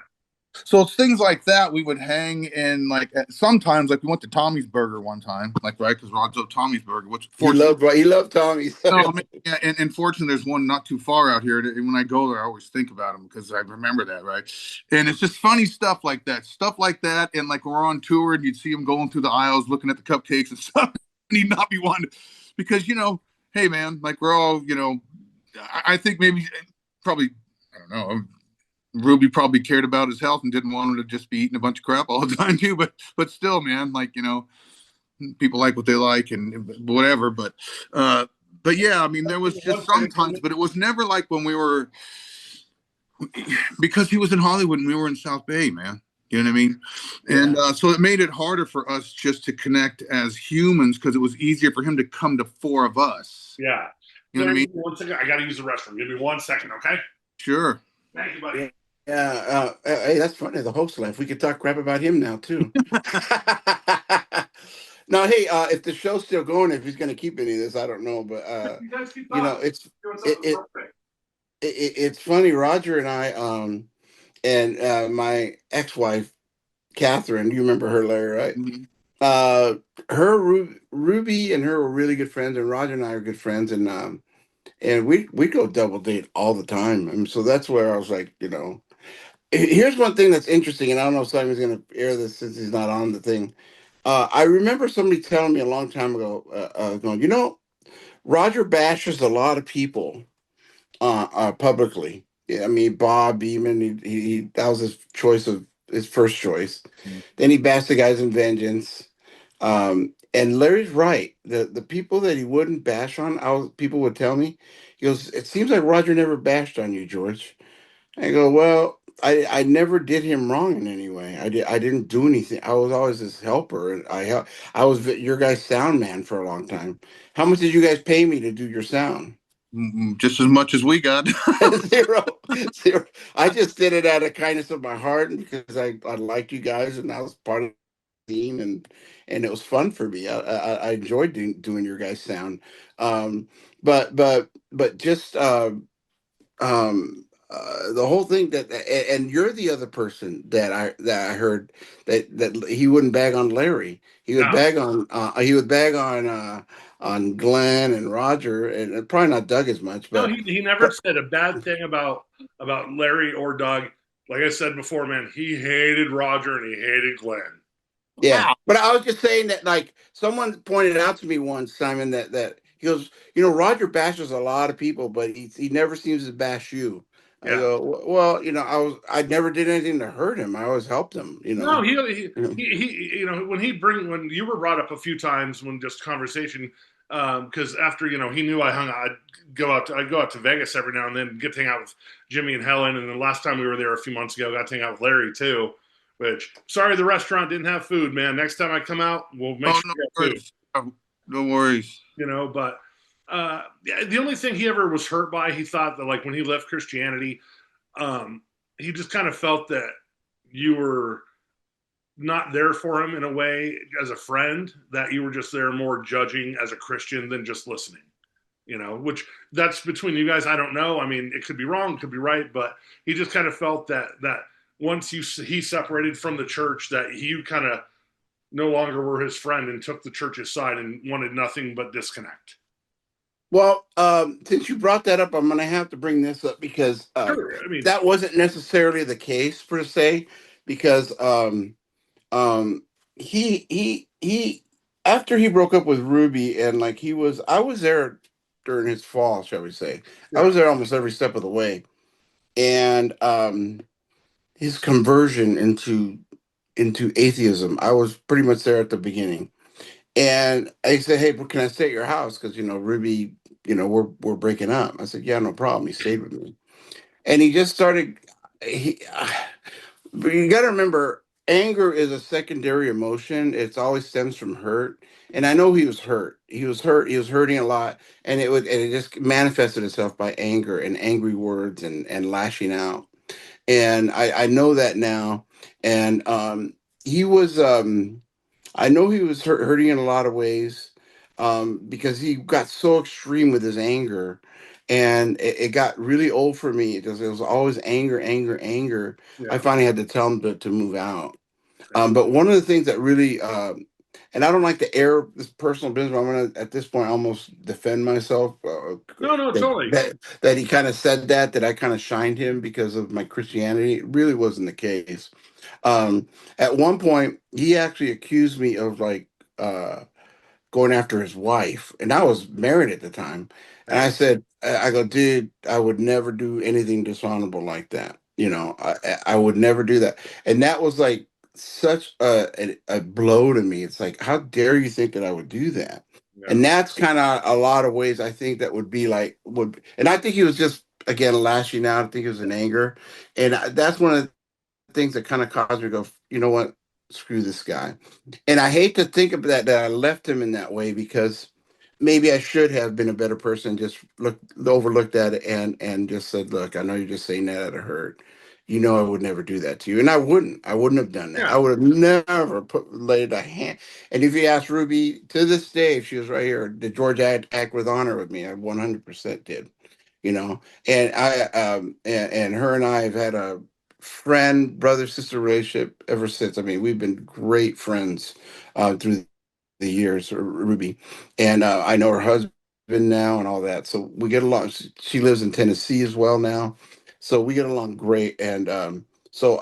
So it's things like that we would hang in, sometimes we went to Tommy's Burger one time, right, because Rod's loved Tommy's Burger, which he loved Tommy's. And fortunately there's one not too far out here, and when I go there I always think about him because I remember that, right? And it's just funny stuff like that, and like we're on tour and you'd see him going through the aisles looking at the cupcakes and stuff, and he'd not be wanting to, because hey man, we're all I think maybe probably, I don't know, Ruby probably cared about his health and didn't want him to just be eating a bunch of crap all the time too. But still, man, people like what they like and whatever. But yeah, I mean, there was just sometimes, but it was never like when we were, because he was in Hollywood and we were in South Bay, man. You know what I mean? And so it made it harder for us just to connect as humans because it was easier for him to come to 4 of us. Yeah. You know what I mean? 1 second. I got to use the restroom. Give me 1 second, okay? Sure. Thank you, buddy. Yeah, hey, that's funny. The host left. We could talk crap about him now too. No, hey, if the show's still going, if he's going to keep any of this, I don't know, but it's funny. Roger and I, and my ex-wife, Catherine, you remember her, Larry, right? Mm-hmm. Ruby and her were really good friends, and Roger and I are good friends, and we go double date all the time. And so that's where I was like, here's one thing that's interesting, and I don't know if Simon's going to air this since he's not on the thing. I remember somebody telling me a long time ago, going, Roger bashes a lot of people publicly. Yeah, I mean, Bob Beeman, that was his first choice. Then he bashed the guys in Vengeance. And Larry's right. The people that he wouldn't bash on, people would tell me, he goes, it seems like Roger never bashed on you, George. I go, well, I never did him wrong in any way. I didn't do anything. I was always his helper, and I was your guys' sound man for a long time. How much did you guys pay me to do your sound? Just as much as we got. Zero, zero. I just did it out of kindness of my heart, and because I liked you guys, and I was part of the team, and it was fun for me. I enjoyed doing your guys' sound. But just the whole thing and you're the other person that I heard that he wouldn't bag on Larry. He would bag on Glenn and Roger, and probably not Doug as much. No, But he never said a bad thing about Larry or Doug. Like I said before, man, he hated Roger and he hated Glenn. yeah, wow. But I was just saying that, like, someone pointed out to me once, Simon, that he goes, Roger bashes a lot of people, but he never seems to bash you. I go, well, I never did anything to hurt him. I always helped him, No, he when you were brought up a few times when just conversation, because after he knew I'd go out to Vegas every now and then, get to hang out with Jimmy and Helen, and the last time we were there a few months ago, got to hang out with Larry too. Which, sorry, the restaurant didn't have food, man. Next time I come out, we'll make sure we get food. No worries. But the only thing he ever was hurt by, he thought that, like, when he left Christianity, he just kind of felt that you were not there for him in a way as a friend, that you were just there more judging as a Christian than just listening. Which, that's between you guys. I don't know. I mean, it could be wrong, it could be right, but he just kind of felt that once he separated from the church, that you kind of no longer were his friend and took the church's side and wanted nothing but disconnect. Well, since you brought that up, I'm going to have to bring this up because Sure. that wasn't necessarily the case per se, because he after he broke up with Ruby, and like I was there during his fall, shall we say. Yeah. I was there almost every step of the way. And his conversion into atheism, I was pretty much there at the beginning. And I said, hey, can I stay at your house? Because, Ruby, we're breaking up. I said, yeah, no problem. He stayed with me. And he just started, you got to remember, anger is a secondary emotion. It always stems from hurt. And I know he was hurt. He was hurt. He was hurting a lot. And it just manifested itself by anger and angry words and lashing out. And I know that now. And he was, I know he was hurting in a lot of ways, because he got so extreme with his anger, and it got really old for me because it was always anger, anger, anger. Yeah. I finally had to tell him to move out. But one of the things that really, and I don't like to air this personal business, but I'm going to, at this point, almost defend myself. No, totally. That he kind of said that I kind of shined him because of my Christianity. It really wasn't the case. At one point, he actually accused me of going after his wife, and I was married at the time. And I said, I go, dude, I would never do anything dishonorable like that. I would never do that. And that was like such a blow to me. It's like, how dare you think that I would do that? Yeah. And that's kind of a lot of ways I think that and I think he was just, again, lashing out. I think it was in anger. And that's one of the things that kind of caused me to go, you know what, screw this guy. And I hate to think of that I left him in that way, because maybe I should have been a better person, just overlooked at it and just said, look, I know you're just saying that out of hurt. I would never do that to you. And I wouldn't have done that. Yeah. I would have never laid a hand. And if you ask Ruby, to this day, if she was right here, did George act with honor with me? I 100% did. And I and her and I have had a friend, brother, sister relationship ever since. I mean, we've been great friends through the years, Ruby. And I know her husband in now and all that. So we get along. She lives in Tennessee as well now, so we get along great. And so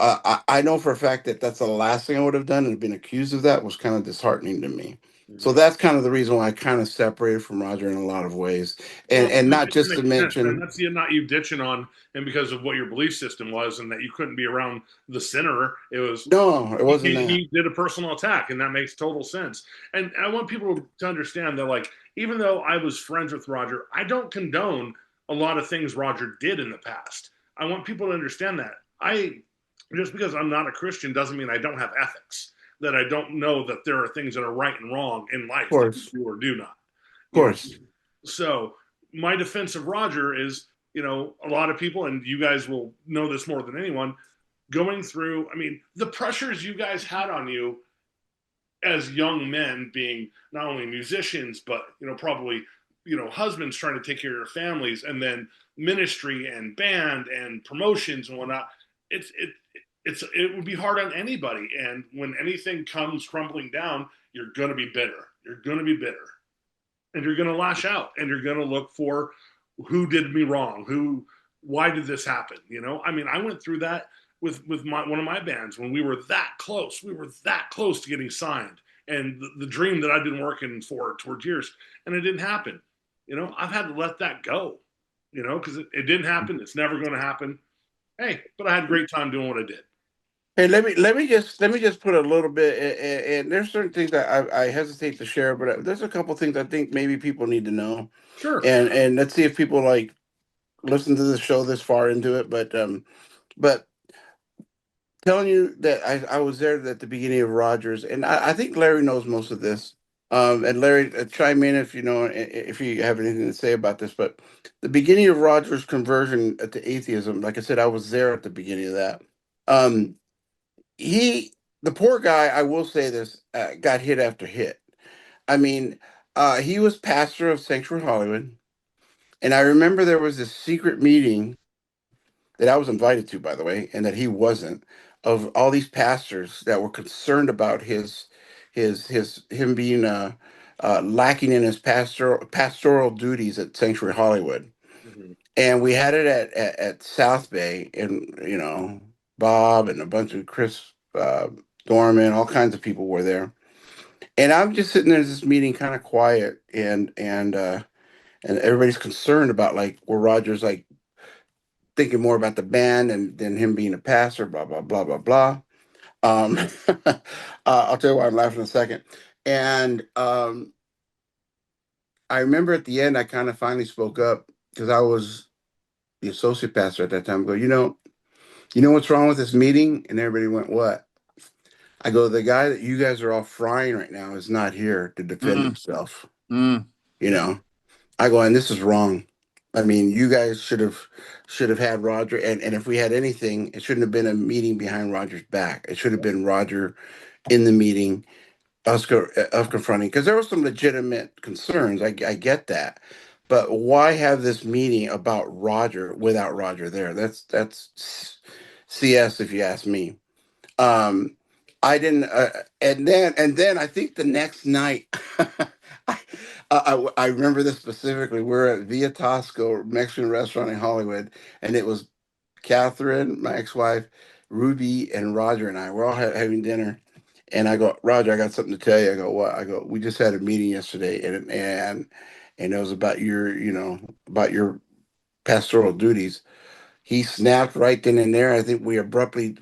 I know for a fact that that's the last thing I would have done, and been accused of that was kind of disheartening to me. So that's kind of the reason why I kind of separated from Roger in a lot of ways, Well, and not it just to makes sense, and mention. that's not you ditching on him because of what your belief system was, and that you couldn't be around the sinner. It was No, it wasn't that. he did a personal attack, and that makes total sense. And I want people to understand that, like, even though I was friends with Roger, I don't condone a lot of things Roger did in the past. I want people to understand that I just because I'm not a Christian doesn't mean I don't have ethics. That I don't know that there are things that are right and wrong in Of life that course, you do or do not. of You know, course. so my defense of Roger is, a lot of people, and you guys will know this more than anyone, going through, I mean, the pressures you guys had on you as young men, being not only musicians, but, probably, husbands trying to take care of your families, and then ministry and band and promotions and whatnot. It would be hard on anybody. And when anything comes crumbling down, you're going to be bitter. You're going to be bitter, and you're going to lash out, and you're going to look for who did me wrong, why did this happen. I mean, I went through that with one of my bands when we were that close. We were that close to getting signed, and the dream that I'd been working for towards years, and it didn't happen. I've had to let that go, because it didn't happen. It's never going to happen. Hey, but I had a great time doing what I did. Hey, let me just put a little bit, and there's certain things that I hesitate to share, but there's a couple things I think maybe people need to know, Sure. and let's see if people like listen to the show this far into it. But telling you that I was there at the beginning of Rogers, and I think Larry knows most of this. And Larry, chime in if you know if you have anything to say about this. But the beginning of Rogers' conversion to atheism, like I said, I was there at the beginning of that. Um, he, the poor guy, I will say this, got hit after hit. I mean, he was pastor of Sanctuary Hollywood, and I remember there was this secret meeting that I was invited to, by the way, and that he wasn't, of all these pastors that were concerned about him being lacking in his pastoral duties at Sanctuary Hollywood. Mm-hmm. And we had it at South Bay, and Bob and a bunch of Chris Dorman, all kinds of people were there. And I'm just sitting there at this meeting, kind of quiet, and everybody's concerned about like where Rogers like thinking more about the band than him being a pastor, blah blah blah blah blah. Um, I'll tell you why I'm laughing in a second. And I remember at the end, I kind of finally spoke up because I was the associate pastor at that time. I go, you know what's wrong with this meeting? And everybody went, what? I go, the guy that you guys are all frying right now is not here to defend Mm, himself. mm, You know, I go, and this is wrong. I mean, you guys should have had Roger, and if we had anything, it shouldn't have been a meeting behind Roger's back. It should have been Roger in the meeting, us confronting, because there were some legitimate concerns. I get that, but why have this meeting about Roger without Roger there? That's CS, if you ask me. Um, I didn't, and then I think the next night, I remember this specifically. We're at Via Tosco Mexican restaurant in Hollywood, and it was Catherine, my ex-wife, Ruby, and Roger and I. We're all having dinner, and I go, Roger, I got something to tell you. I go, what? I go, we just had a meeting yesterday, and it was about your pastoral duties. He snapped right then and there. I think we abruptly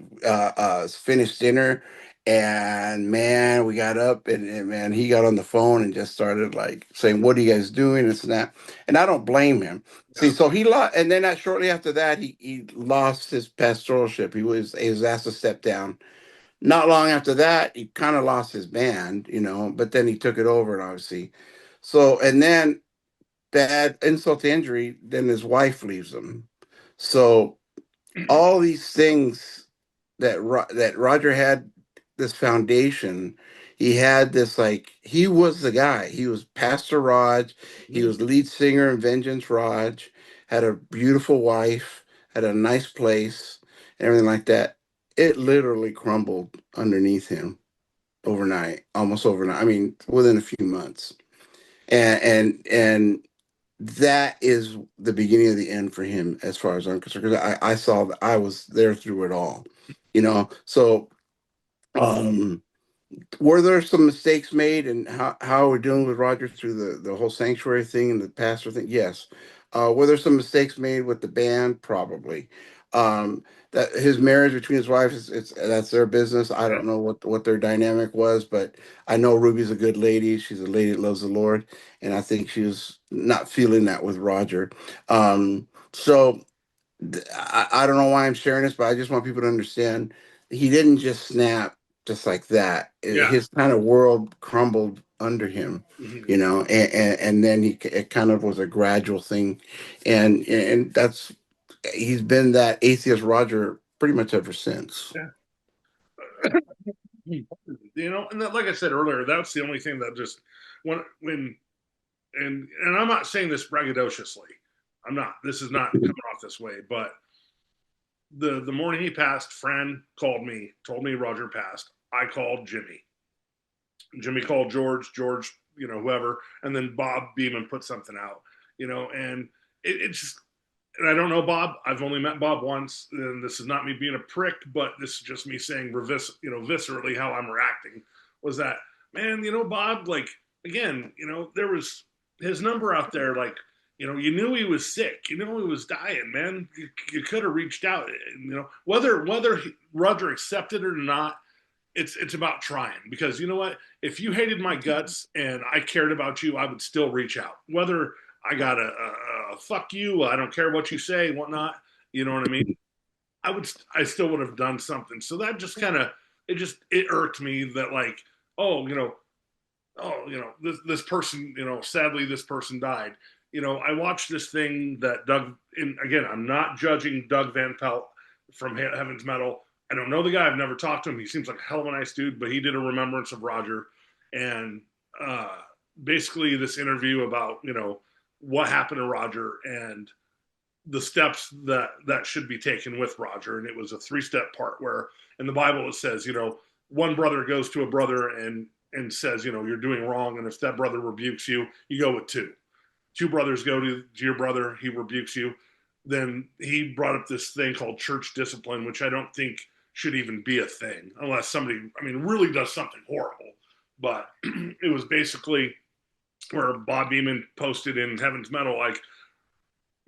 finished dinner, and man, we got up and man, he got on the phone and just started like saying, "What are you guys doing?" And snap. And I don't blame him. See, Yeah. so he lost, and then shortly after that, he lost his pastoralship. He was asked to step down. Not long after that, he kind of lost his band, but then he took it over, and obviously, so and then bad insult to injury, then his wife leaves him. So all these things that Roger had this foundation. He had this like he was the guy. He was Pastor Raj. He Mm-hmm. was lead singer in Vengeance Raj. Had a beautiful wife. Had a nice place. And everything like that. It literally crumbled underneath him overnight, almost overnight. I mean, within a few months. And that is the beginning of the end for him, as far as I'm concerned. Because I saw that I was there through it all, So, um, were there some mistakes made, and how we're dealing with Roger through the whole sanctuary thing and the pastor thing? Yes. Were there some mistakes made with the band? Probably. That his marriage between his wives, that's their business. I don't know what their dynamic was, but I know Ruby's a good lady. She's a lady that loves the Lord, and I think she was not feeling that with Roger. So I don't know why I'm sharing this, but I just want people to understand he didn't just snap just like that. Yeah. His kind of world crumbled under him, and then it kind of was a gradual thing, and that's he's been that atheist Roger pretty much ever since. Yeah. And like I said earlier, that's the only thing that just when and I'm not saying this braggadociously. I'm not. This is not coming off this way, but the morning he passed, Fran called me, told me Roger passed. I called Jimmy. Jimmy called George, whoever, and then Bob Beeman put something out, and it's, and I don't know Bob. I've only met Bob once, and this is not me being a prick, but this is just me saying, viscerally how I'm reacting. Was that, man? Bob, like, again, there was his number out there, like, you knew he was sick, he was dying, man. You could have reached out, whether Roger accepted it or not. It's about trying, because you know what? If you hated my guts and I cared about you, I would still reach out. Whether I got a fuck you, I don't care what you say, whatnot. You know what I mean? I still would have done something. So that just kind of, it irked me that, like, this person, sadly this person died. I watched this thing that Doug, and again, I'm not judging Doug Van Pelt from Heaven's Metal. I don't know the guy. I've never talked to him. He seems like a hell of a nice dude, but he did a remembrance of Roger, and basically this interview about, what happened to Roger and the steps that should be taken with Roger. And it was a 3-step part where in the Bible it says, one brother goes to a brother and says, you're doing wrong. And if that brother rebukes you, you go with 2. 2 brothers go to your brother, he rebukes you. Then he brought up this thing called church discipline, which I don't think should even be a thing unless somebody, really does something horrible. But it was basically where Bob Beeman posted in Heaven's Metal, like,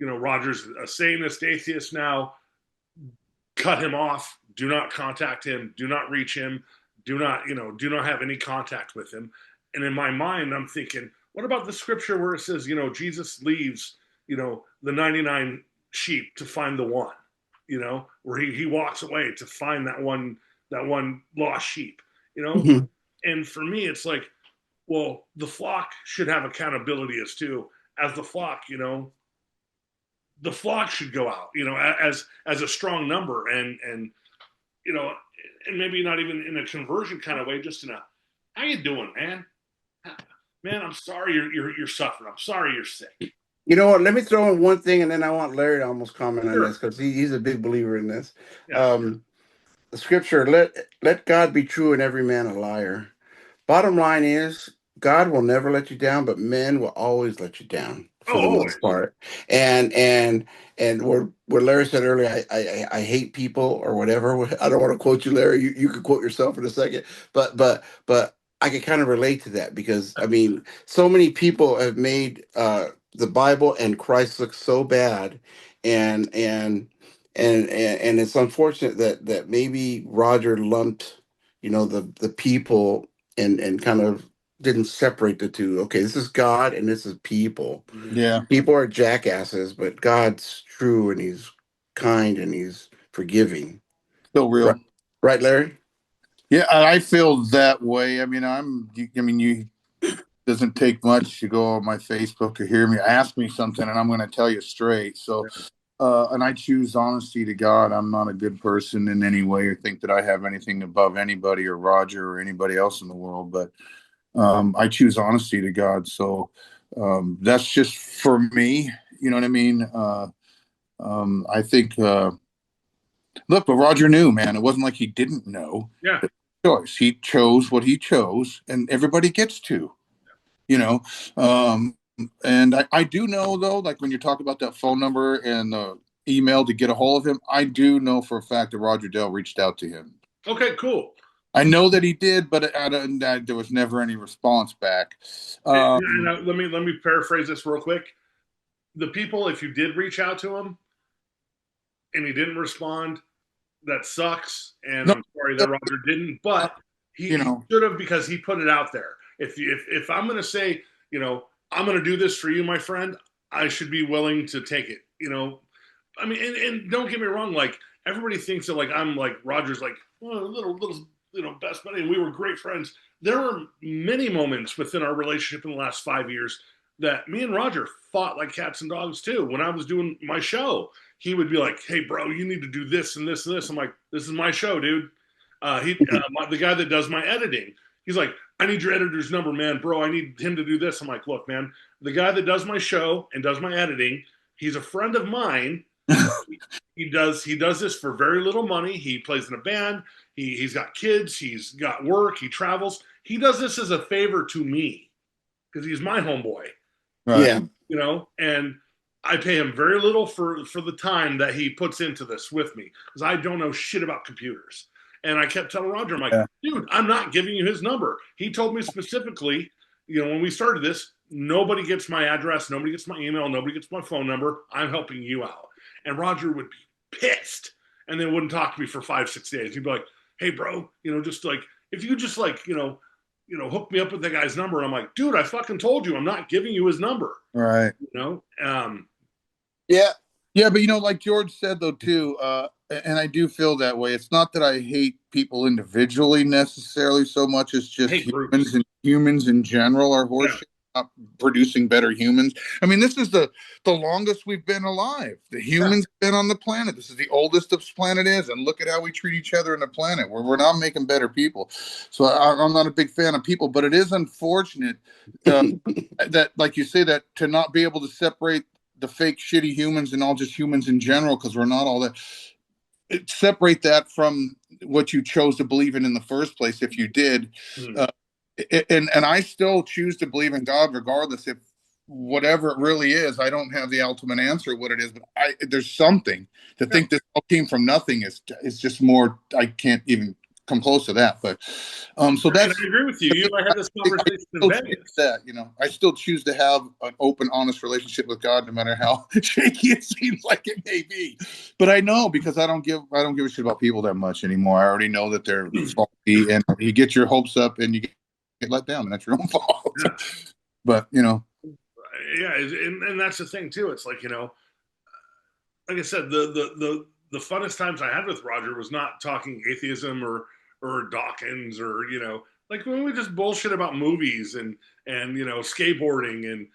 Roger's a Satanist, atheist now. Cut him off. Do not contact him. Do not reach him. Do not have any contact with him. And in my mind, I'm thinking, what about the scripture where it says, Jesus leaves, the 99 sheep to find the one, where he walks away to find that one lost sheep, Mm-hmm. And for me, it's like, well, the flock should have accountability as the flock, the flock should go out, as a strong number, and and maybe not even in a conversion kind of way, just in a, how you doing, man? Man, I'm sorry you're suffering. I'm sorry you're sick. You know what? Let me throw in one thing, and then I want Larry to almost comment on Sure. this, because he's a big believer in this. Yeah. The scripture, let God be true and every man a liar. Bottom line is, God will never let you down, but men will always let you down for the Always. most part. And where Larry said earlier, I hate people or whatever. I don't want to quote you, Larry. You could quote yourself in a second, but I can kind of relate to that, because so many people have made the Bible and Christ look so bad, and it's unfortunate that maybe Roger lumped, the people, and kind of didn't separate the two. Okay, this is God and this is people. Yeah. People are jackasses, but God's true and he's kind and he's forgiving. Still real. Right, Larry? Yeah, I feel that way. You doesn't take much to go on my Facebook or hear me, ask me something, and I'm going to tell you straight. So, and I choose honesty to God. I'm not a good person in any way, or think that I have anything above anybody or Roger or anybody else in the world. But I choose honesty to God. So that's just for me. You know what I mean? I think. Look, but Roger knew, man. It wasn't like he didn't know. Yeah. Choice. He chose what he chose, and everybody gets to. And I do know, though, like when you talk about that phone number and the email to get a hold of him, I do know for a fact that Roger Dell reached out to him. Okay, cool. I know that he did, but there was never any response back. Let me paraphrase this real quick. The people, if you did reach out to him and he didn't respond, that sucks. And no, I'm sorry that Roger didn't, but he should have, because he put it out there. If I'm going to say, I'm going to do this for you, my friend, I should be willing to take it. I mean, and don't get me wrong, like everybody thinks that like I'm like Roger's like little best buddy, and we were great friends. There were many moments within our relationship in the last 5 years that me and Roger fought like cats and dogs too. When I was doing my show, he would be like, "Hey, bro, you need to do this and this and this." I'm like, "This is my show, dude." The guy that does my editing, he's like, "I need your editor's number, man, bro. I need him to do this." I'm like, "Look, man, the guy that does my show and does my editing, he's a friend of mine. He does this for very little money. He plays in a band. He's got kids. He's got work. He travels. He does this as a favor to me because he's my homeboy." Right. Yeah. And I pay him very little for the time that he puts into this with me because I don't know shit about computers. And I kept telling Roger, I'm like, dude, I'm not giving you his number. He told me specifically, when we started this, nobody gets my address, nobody gets my email, nobody gets my phone number. I'm helping you out. And Roger would be pissed and then wouldn't talk to me for 5-6 days. He'd be like, "Hey, bro, just like, if you just like, hook me up with that guy's number." And I'm like, "Dude, I fucking told you, I'm not giving you his number." Right. Yeah. Yeah, but like George said though too, and I do feel that way. It's not that I hate people individually necessarily so much as just humans in general are horseshit. Not producing better humans. I mean, this is the longest we've been alive. The humans have been on the planet. This is the oldest this planet is, and look at how we treat each other on the planet. We're not making better people. So I'm not a big fan of people, but it is unfortunate that, like you say, that to not be able to separate the fake shitty humans and all just humans in general, because we're not all that. Separate that from what you chose to believe in the first place, if you did. And I still choose to believe in God regardless, if whatever it really is. I don't have the ultimate answer what it is, but there's something. To think this all came from nothing is just more. I can't even come close to that. But so that's. I agree with you. I had this conversation in Vegas. I still choose to have an open, honest relationship with God, no matter how shaky it seems like it may be. But I know, because I don't give a shit about people that much anymore. I already know that they're faulty, and you get your hopes up and you get let down, and that's your own fault. Yeah. But yeah, and that's the thing too. It's like, like I said, the funnest times I had with Roger was not talking atheism or Dawkins or like when we just bullshit about movies and skateboarding and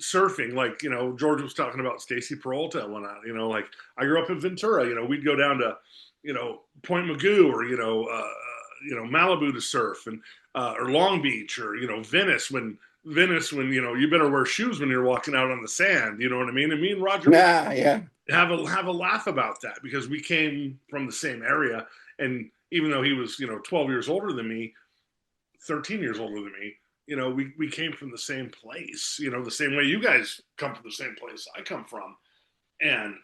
surfing. Like George was talking about Stacy Peralta and whatnot. Like I grew up in Ventura. We'd go down to Point Magoo or Malibu to surf, and or Long Beach, or Venice when you better wear shoes when you're walking out on the sand. You know what I mean? And me and Roger have a laugh about that, because we came from the same area, and even though he was 12 years older than me, 13 years older than me, we came from the same place. The same way you guys come from the same place I come from, and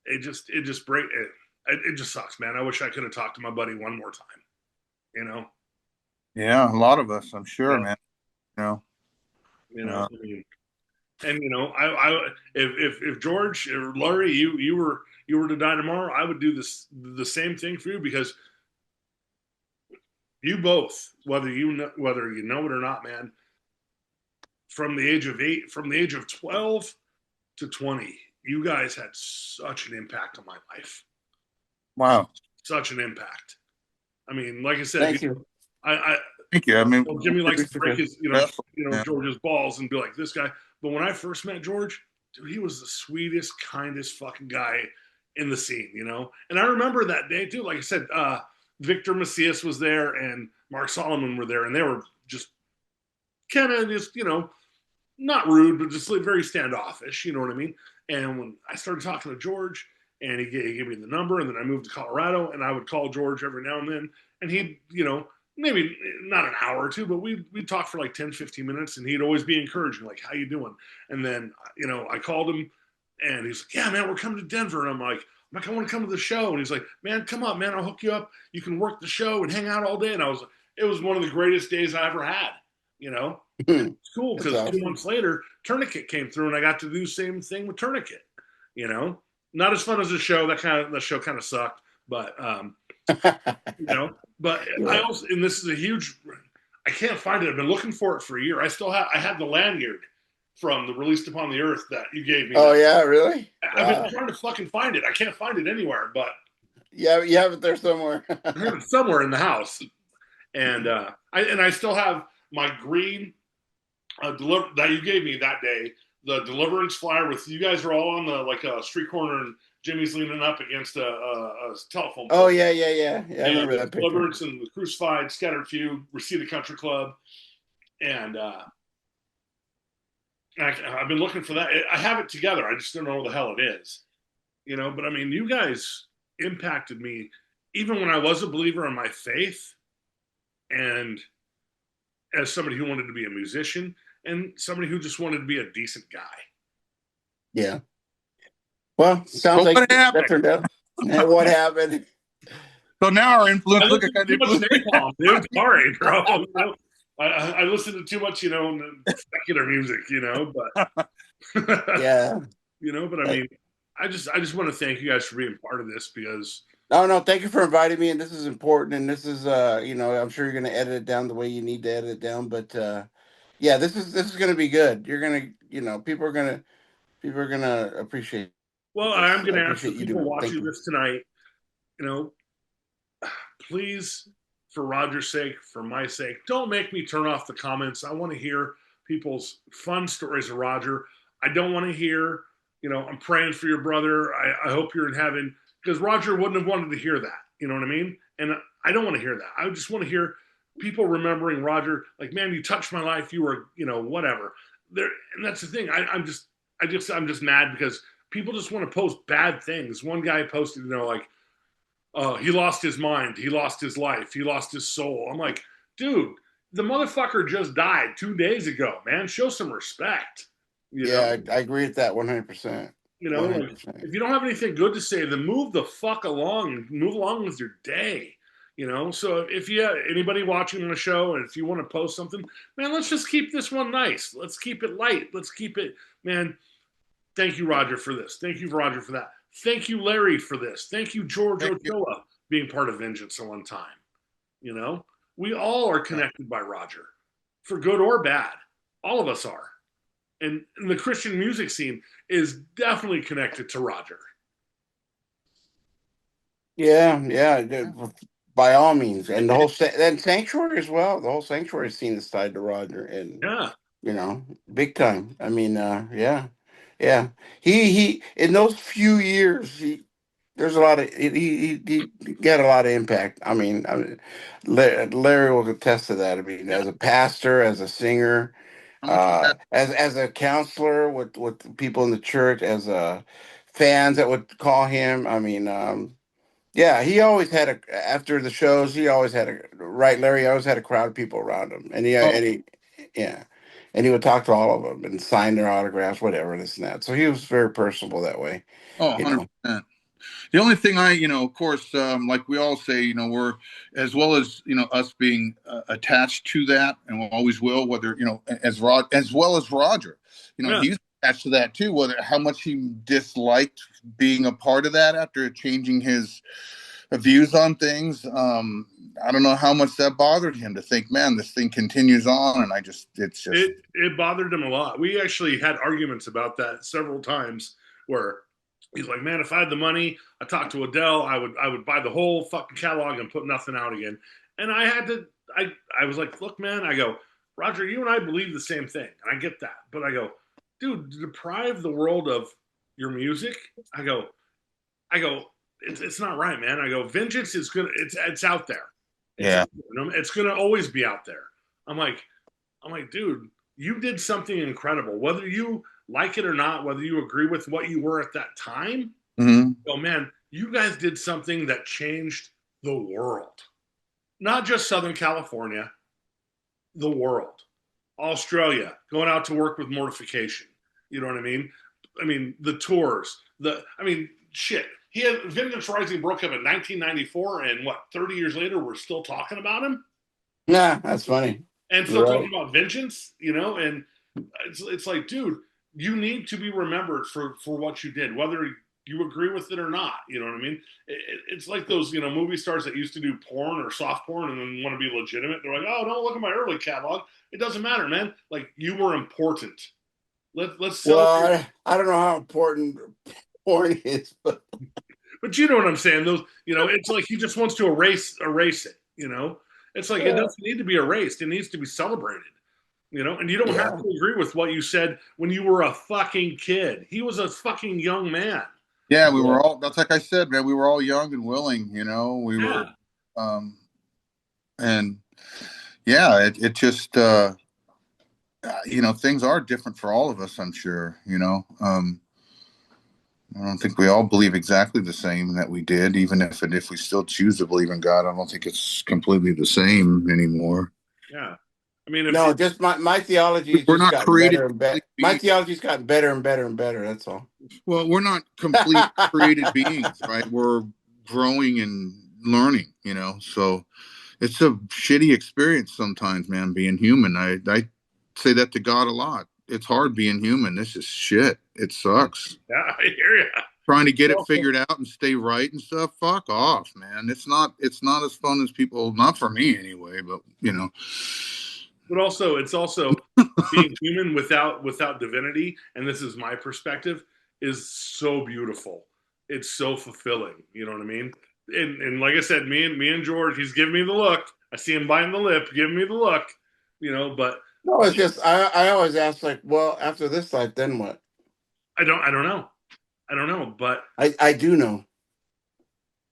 it just sucks, man. I wish I could have talked to my buddy one more time. Yeah, a lot of us, I'm sure, man. I mean, and I if George or Larry, you were to die tomorrow, I would do the same thing for you, because you both, whether you know it or not, man, from the age of 12 to 20, you guys had such an impact on my life. Wow. Such an impact. I mean, like I said, thank you. Thank you. I mean, Jimmy likes to break his, yeah. George's balls and be like, this guy. But when I first met George, dude, he was the sweetest, kindest fucking guy in the scene, And I remember that day too. Like I said, Victor Macias was there and Mark Solomon were there, and they were just kind of just, not rude, but just very standoffish. You know what I mean? And when I started talking to George, and he gave me the number, and then I moved to Colorado, and I would call George every now and then, and he'd, maybe not an hour or two, but we'd talk for like 10, 15 minutes, and he'd always be encouraging, like, how you doing? And then, I called him, and he's like, yeah, man, we're coming to Denver. And I'm like, I want to come to the show. And he's like, man, come on, man, I'll hook you up. You can work the show and hang out all day. And it was one of the greatest days I ever had, It's cool because awesome. 2 months later, Tourniquet came through, and I got to do the same thing with Tourniquet, Not as fun as the show. The show kind of sucked, but, but yeah. I also, and this is a huge, I can't find it. I've been looking for it for a year. I had the lanyard from the Released Upon the Earth that you gave me. Oh, yeah, really? I've been trying to fucking find it. I can't find it anywhere, but yeah, you have it there somewhere. I have it somewhere in the house. And I still have my green that you gave me that day, the Deliverance flyer with you guys are all on the street corner, and Jimmy's leaning up against a telephone pole. Oh, yeah. I remember that picture. Deliverance and the Crucified, Scattered Few, Reseda Country Club, and I've been looking for that. I have it together. I just don't know what the hell it is, But I mean, you guys impacted me even when I was a believer in my faith, and as somebody who wanted to be a musician, and somebody who just wanted to be a decent guy. Yeah. Well, sounds like that turned out. And what happened? So now our influence. Look at kind of napalm, dude. Sorry, bro. I listen to too much, secular music, but yeah, But I mean, I just want to thank you guys for being part of this because. No, thank you for inviting me, and this is important, and this is, I'm sure you're going to edit it down the way you need to edit it down, but yeah, this is going to be good. You're going to, people are going to appreciate. Well, this. I'm going to ask the people watching this tonight, please, for Roger's sake, for my sake, don't make me turn off the comments. I want to hear people's fun stories of Roger. I don't want to hear, I'm praying for your brother. I hope you're in heaven, because Roger wouldn't have wanted to hear that. You know what I mean? And I don't want to hear that. I just want to hear people remembering Roger, like, man, you touched my life. You were, whatever. There, and that's the thing. I'm just mad because people just want to post bad things. One guy posted, he lost his mind, he lost his life, he lost his soul. I'm like, dude, the motherfucker just died 2 days ago, man. Show some respect. I agree with that 100%. If you don't have anything good to say, then move the fuck along. Move along with your day. So if you have anybody watching the show, and if you want to post something, man, let's just keep this one nice. Let's keep it light. Let's keep it, man. Thank you, Roger, for this. Thank you, Roger, for that. Thank you, Larry, for this. Thank you, George Ochoa, being part of Vengeance at one time. We all are connected by Roger, for good or bad. All of us are. And the Christian music scene is definitely connected to Roger. Yeah, by all means. And the whole and Sanctuary as well. The whole Sanctuary scene is tied to Roger, and big time. I mean, yeah. He in those few years, there's a lot of he got a lot of impact. I mean, Larry will attest to that. I mean, as a pastor, as a singer, as a counselor with people in the church, as fans that would call him. I mean, he always had after the shows. He always had Larry always had a crowd of people around him, and and he would talk to all of them and sign their autographs, whatever, this and that. So he was very personable that way. Oh, 100%. The only thing of course, like we all say, we're, as well as, us being attached to that, and we always will, whether, as well as Roger, he's attached to that too, whether how much he disliked being a part of that after changing his views on things. I don't know how much that bothered him to think, man, this thing continues on. And it bothered him a lot. We actually had arguments about that several times where he's like, man, if I had the money, I talked to Adele, I would buy the whole fucking catalog and put nothing out again. And I was like, look, man, I go, Roger, you and I believe the same thing. And I get that. But I go, dude, to deprive the world of your music, I go, it's not right, man. I go, vengeance is good. It's out there. It's going to always be out there. I'm like, dude, you did something incredible. Whether you like it or not, whether you agree with what you were at that time, oh man, you guys did something that changed the world. not just Southern California, the world. Australia, going out to work with mortification. You know what I mean? I mean, the tours, shit. He had Vengeance Rising broke up in 1994, and what, 30 years later, we're still talking about him? Yeah, that's funny. And still talking about vengeance, you know? And it's like, dude, you need to be remembered for what you did, whether you agree with it or not. You know what I mean? It's like those, you know, movie stars that used to do porn or soft porn and then want to be legitimate. They're like, oh, don't look at my early catalog. It doesn't matter, man. Like, you were important. Let's celebrate. Well, I don't know how important porn is, but you know what I'm saying. Those, you know, it's like he just wants to erase it. You know, it's like, it doesn't need to be erased. It needs to be celebrated. You know, and you don't have to agree with what you said when you were a fucking kid. He was a fucking young man. Yeah, we were all, that's like I said, man, we were all young and willing, you know, we were, and yeah, it just, you know, things are different for all of us, I'm sure, you know. I don't think we all believe exactly the same that we did, even if we still choose to believe in God. I don't think it's completely the same anymore. Yeah. I mean, no, just my theology we're not created better and better. My theology's gotten better and better and better. That's all. Well, we're not complete created beings, right? We're growing and learning, you know. So it's a shitty experience sometimes, man, being human. I say that to God a lot. It's hard being human. This is shit. It sucks. Yeah, I hear you. Trying to get it figured out and stay right and stuff. Fuck off, man. It's not as fun as people. Not for me anyway. But you know. But also, it's also being human without divinity, and this is my perspective, is so beautiful. It's so fulfilling. You know what I mean? And like I said, me and George, he's giving me the look. I see him biting the lip, giving me the look. You know, but no, it's just I always ask, like, well, after this life, then what? I don't know, but I do know,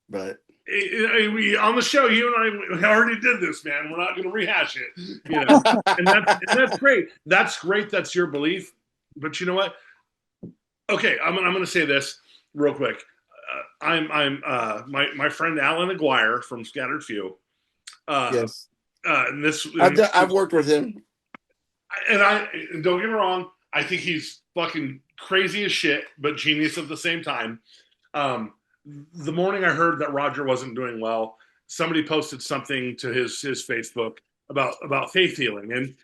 but. On the show, you and I already did this, man. We're not going to rehash it, you know. and that's great. That's great. That's your belief. But you know what? Okay, I'm going to say this real quick. My friend Alan Aguirre from Scattered Few. Yes. And I've worked with him. And don't get me wrong. I think he's fucking crazy as shit, but genius at the same time. The morning I heard that Roger wasn't doing well, somebody posted something to his Facebook about faith healing, and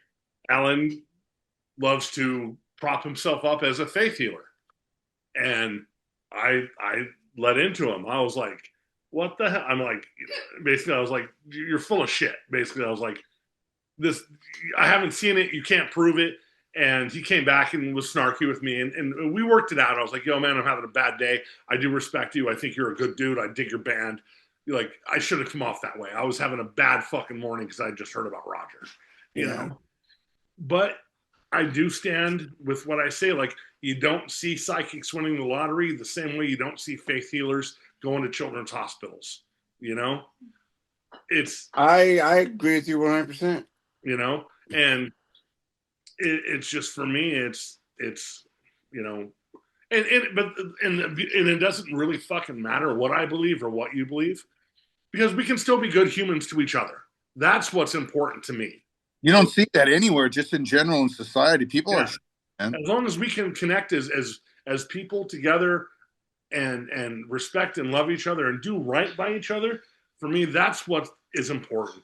Alan loves to prop himself up as a faith healer, and I let into him. I was like, "What the hell?" I'm like, basically, I was like, "You're full of shit." Basically, I was like, "This, I haven't seen it. You can't prove it." And he came back and was snarky with me, and we worked it out. I was like, yo, man, I'm having a bad day. I do respect you. I think you're a good dude. I dig your band. You're like, I should have come off that way. I was having a bad fucking morning because I just heard about Roger, you know? But I do stand with what I say. Like, you don't see psychics winning the lottery the same way you don't see faith healers going to children's hospitals, you know? I agree with you 100%. You know? And it's just, for me, it's you know, and it doesn't really fucking matter what I believe or what you believe, because we can still be good humans to each other. That's what's important to me. You don't see that anywhere, just in general in society. People are, as long as we can connect as people together and respect and love each other and do right by each other. For me, that's what is important.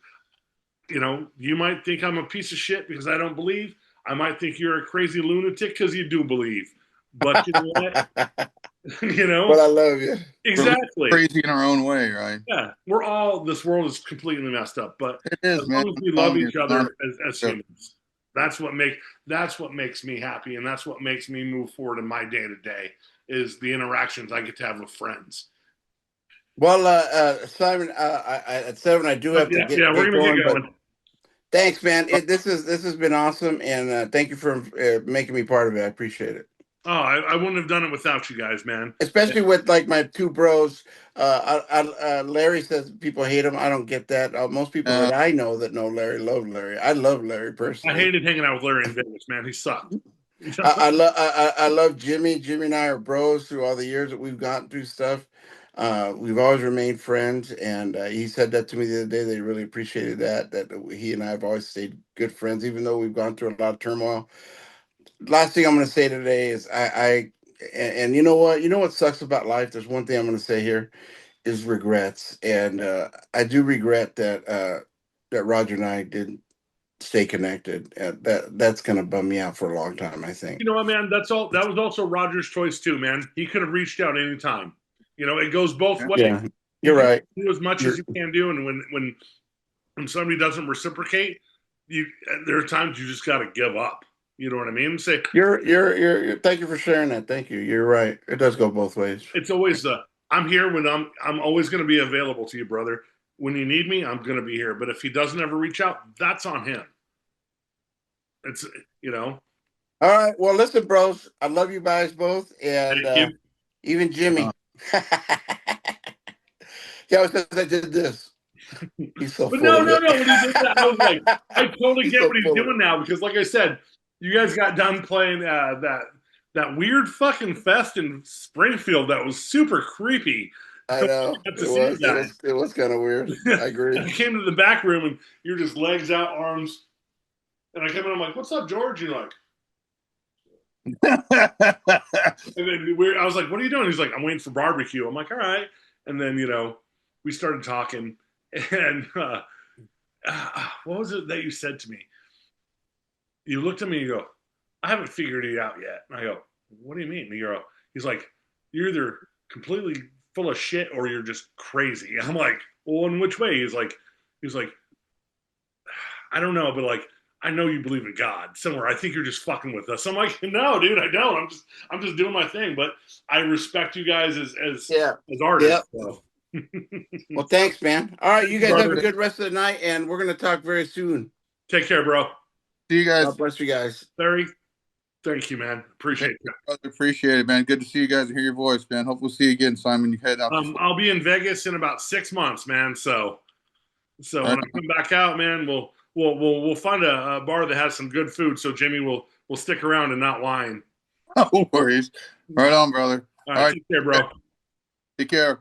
You know, you might think I'm a piece of shit because I don't believe. I might think you're a crazy lunatic because you do believe. But you know what? You know? But I love you. Exactly. We're crazy in our own way, right? Yeah. this world is completely messed up. But it is, as long as we love each other as humans, that's what makes me happy, and that's what makes me move forward in my day-to-day, is the interactions I get to have with friends. Well, Simon, at 7, I do have to get we're gonna get going. Thanks, man. This has been awesome, and thank you for making me part of it. I appreciate it. Oh, I wouldn't have done it without you guys, man. Especially with like my two bros. Larry says people hate him. I don't get that. Most people that I know that know Larry love Larry. I love Larry personally. I hated hanging out with Larry in Vegas, man. He sucked. I love Jimmy. Jimmy and I are bros through all the years that we've gone through stuff. We've always remained friends, and he said that to me the other day. They really appreciated that he and I have always stayed good friends, even though we've gone through a lot of turmoil. Last thing I'm going to say today is and you know what? You know what sucks about life? There's one thing I'm going to say here is regrets, and I do regret that Roger and I didn't stay connected. That's going to bum me out for a long time, I think. You know what, man? That was also Roger's choice too, man. He could have reached out anytime. You know, it goes both ways. Yeah, you're right. Do as much as you can do, and when somebody doesn't reciprocate, there are times you just got to give up. You know what I mean? Say you're. Thank you for sharing that. Thank you. You're right. It does go both ways. It's always I'm here when I'm always going to be available to you, brother. When you need me, I'm going to be here. But if he doesn't ever reach out, that's on him. It's All right. Well, listen, bros. I love you guys both, and even Jimmy. Yeah, because I did this. He's so. But no. When he did that, I was like, I totally get what he's doing now because, like I said, you guys got done playing that weird fucking fest in Springfield that was super creepy. I know. It was kind of weird. I agree. I came to the back room and you're just legs out, arms. And I come in, I'm like, what's up, George? You're like, and then I was like, what are you doing? He's like, I'm waiting for barbecue. I'm like, all right. And then, we started talking. And what was it that you said to me? You looked at me and you go, I haven't figured it out yet. And I go, what do you mean? And he's like, you're either completely full of shit or you're just crazy. I'm like, well, in which way? He's like, I don't know, but like, I know you believe in God somewhere. I think you're just fucking with us. I'm like, no, dude, I don't. I'm just doing my thing. But I respect you guys as artists. Yep. So. Well, thanks, man. All right, you guys have a good rest of the night, and we're gonna talk very soon. Take care, bro. See you guys. God bless you guys. Larry, thank you, man. Appreciate it. Appreciate it, man. Good to see you guys and hear your voice, man. Hope we'll see you again, Simon. You head out. I'll be in Vegas in about 6 months, man. So when I come back out, man, we'll find a bar that has some good food. So Jimmy will stick around and not whine. No worries. Right on, brother. All right. Take care, bro. Take care.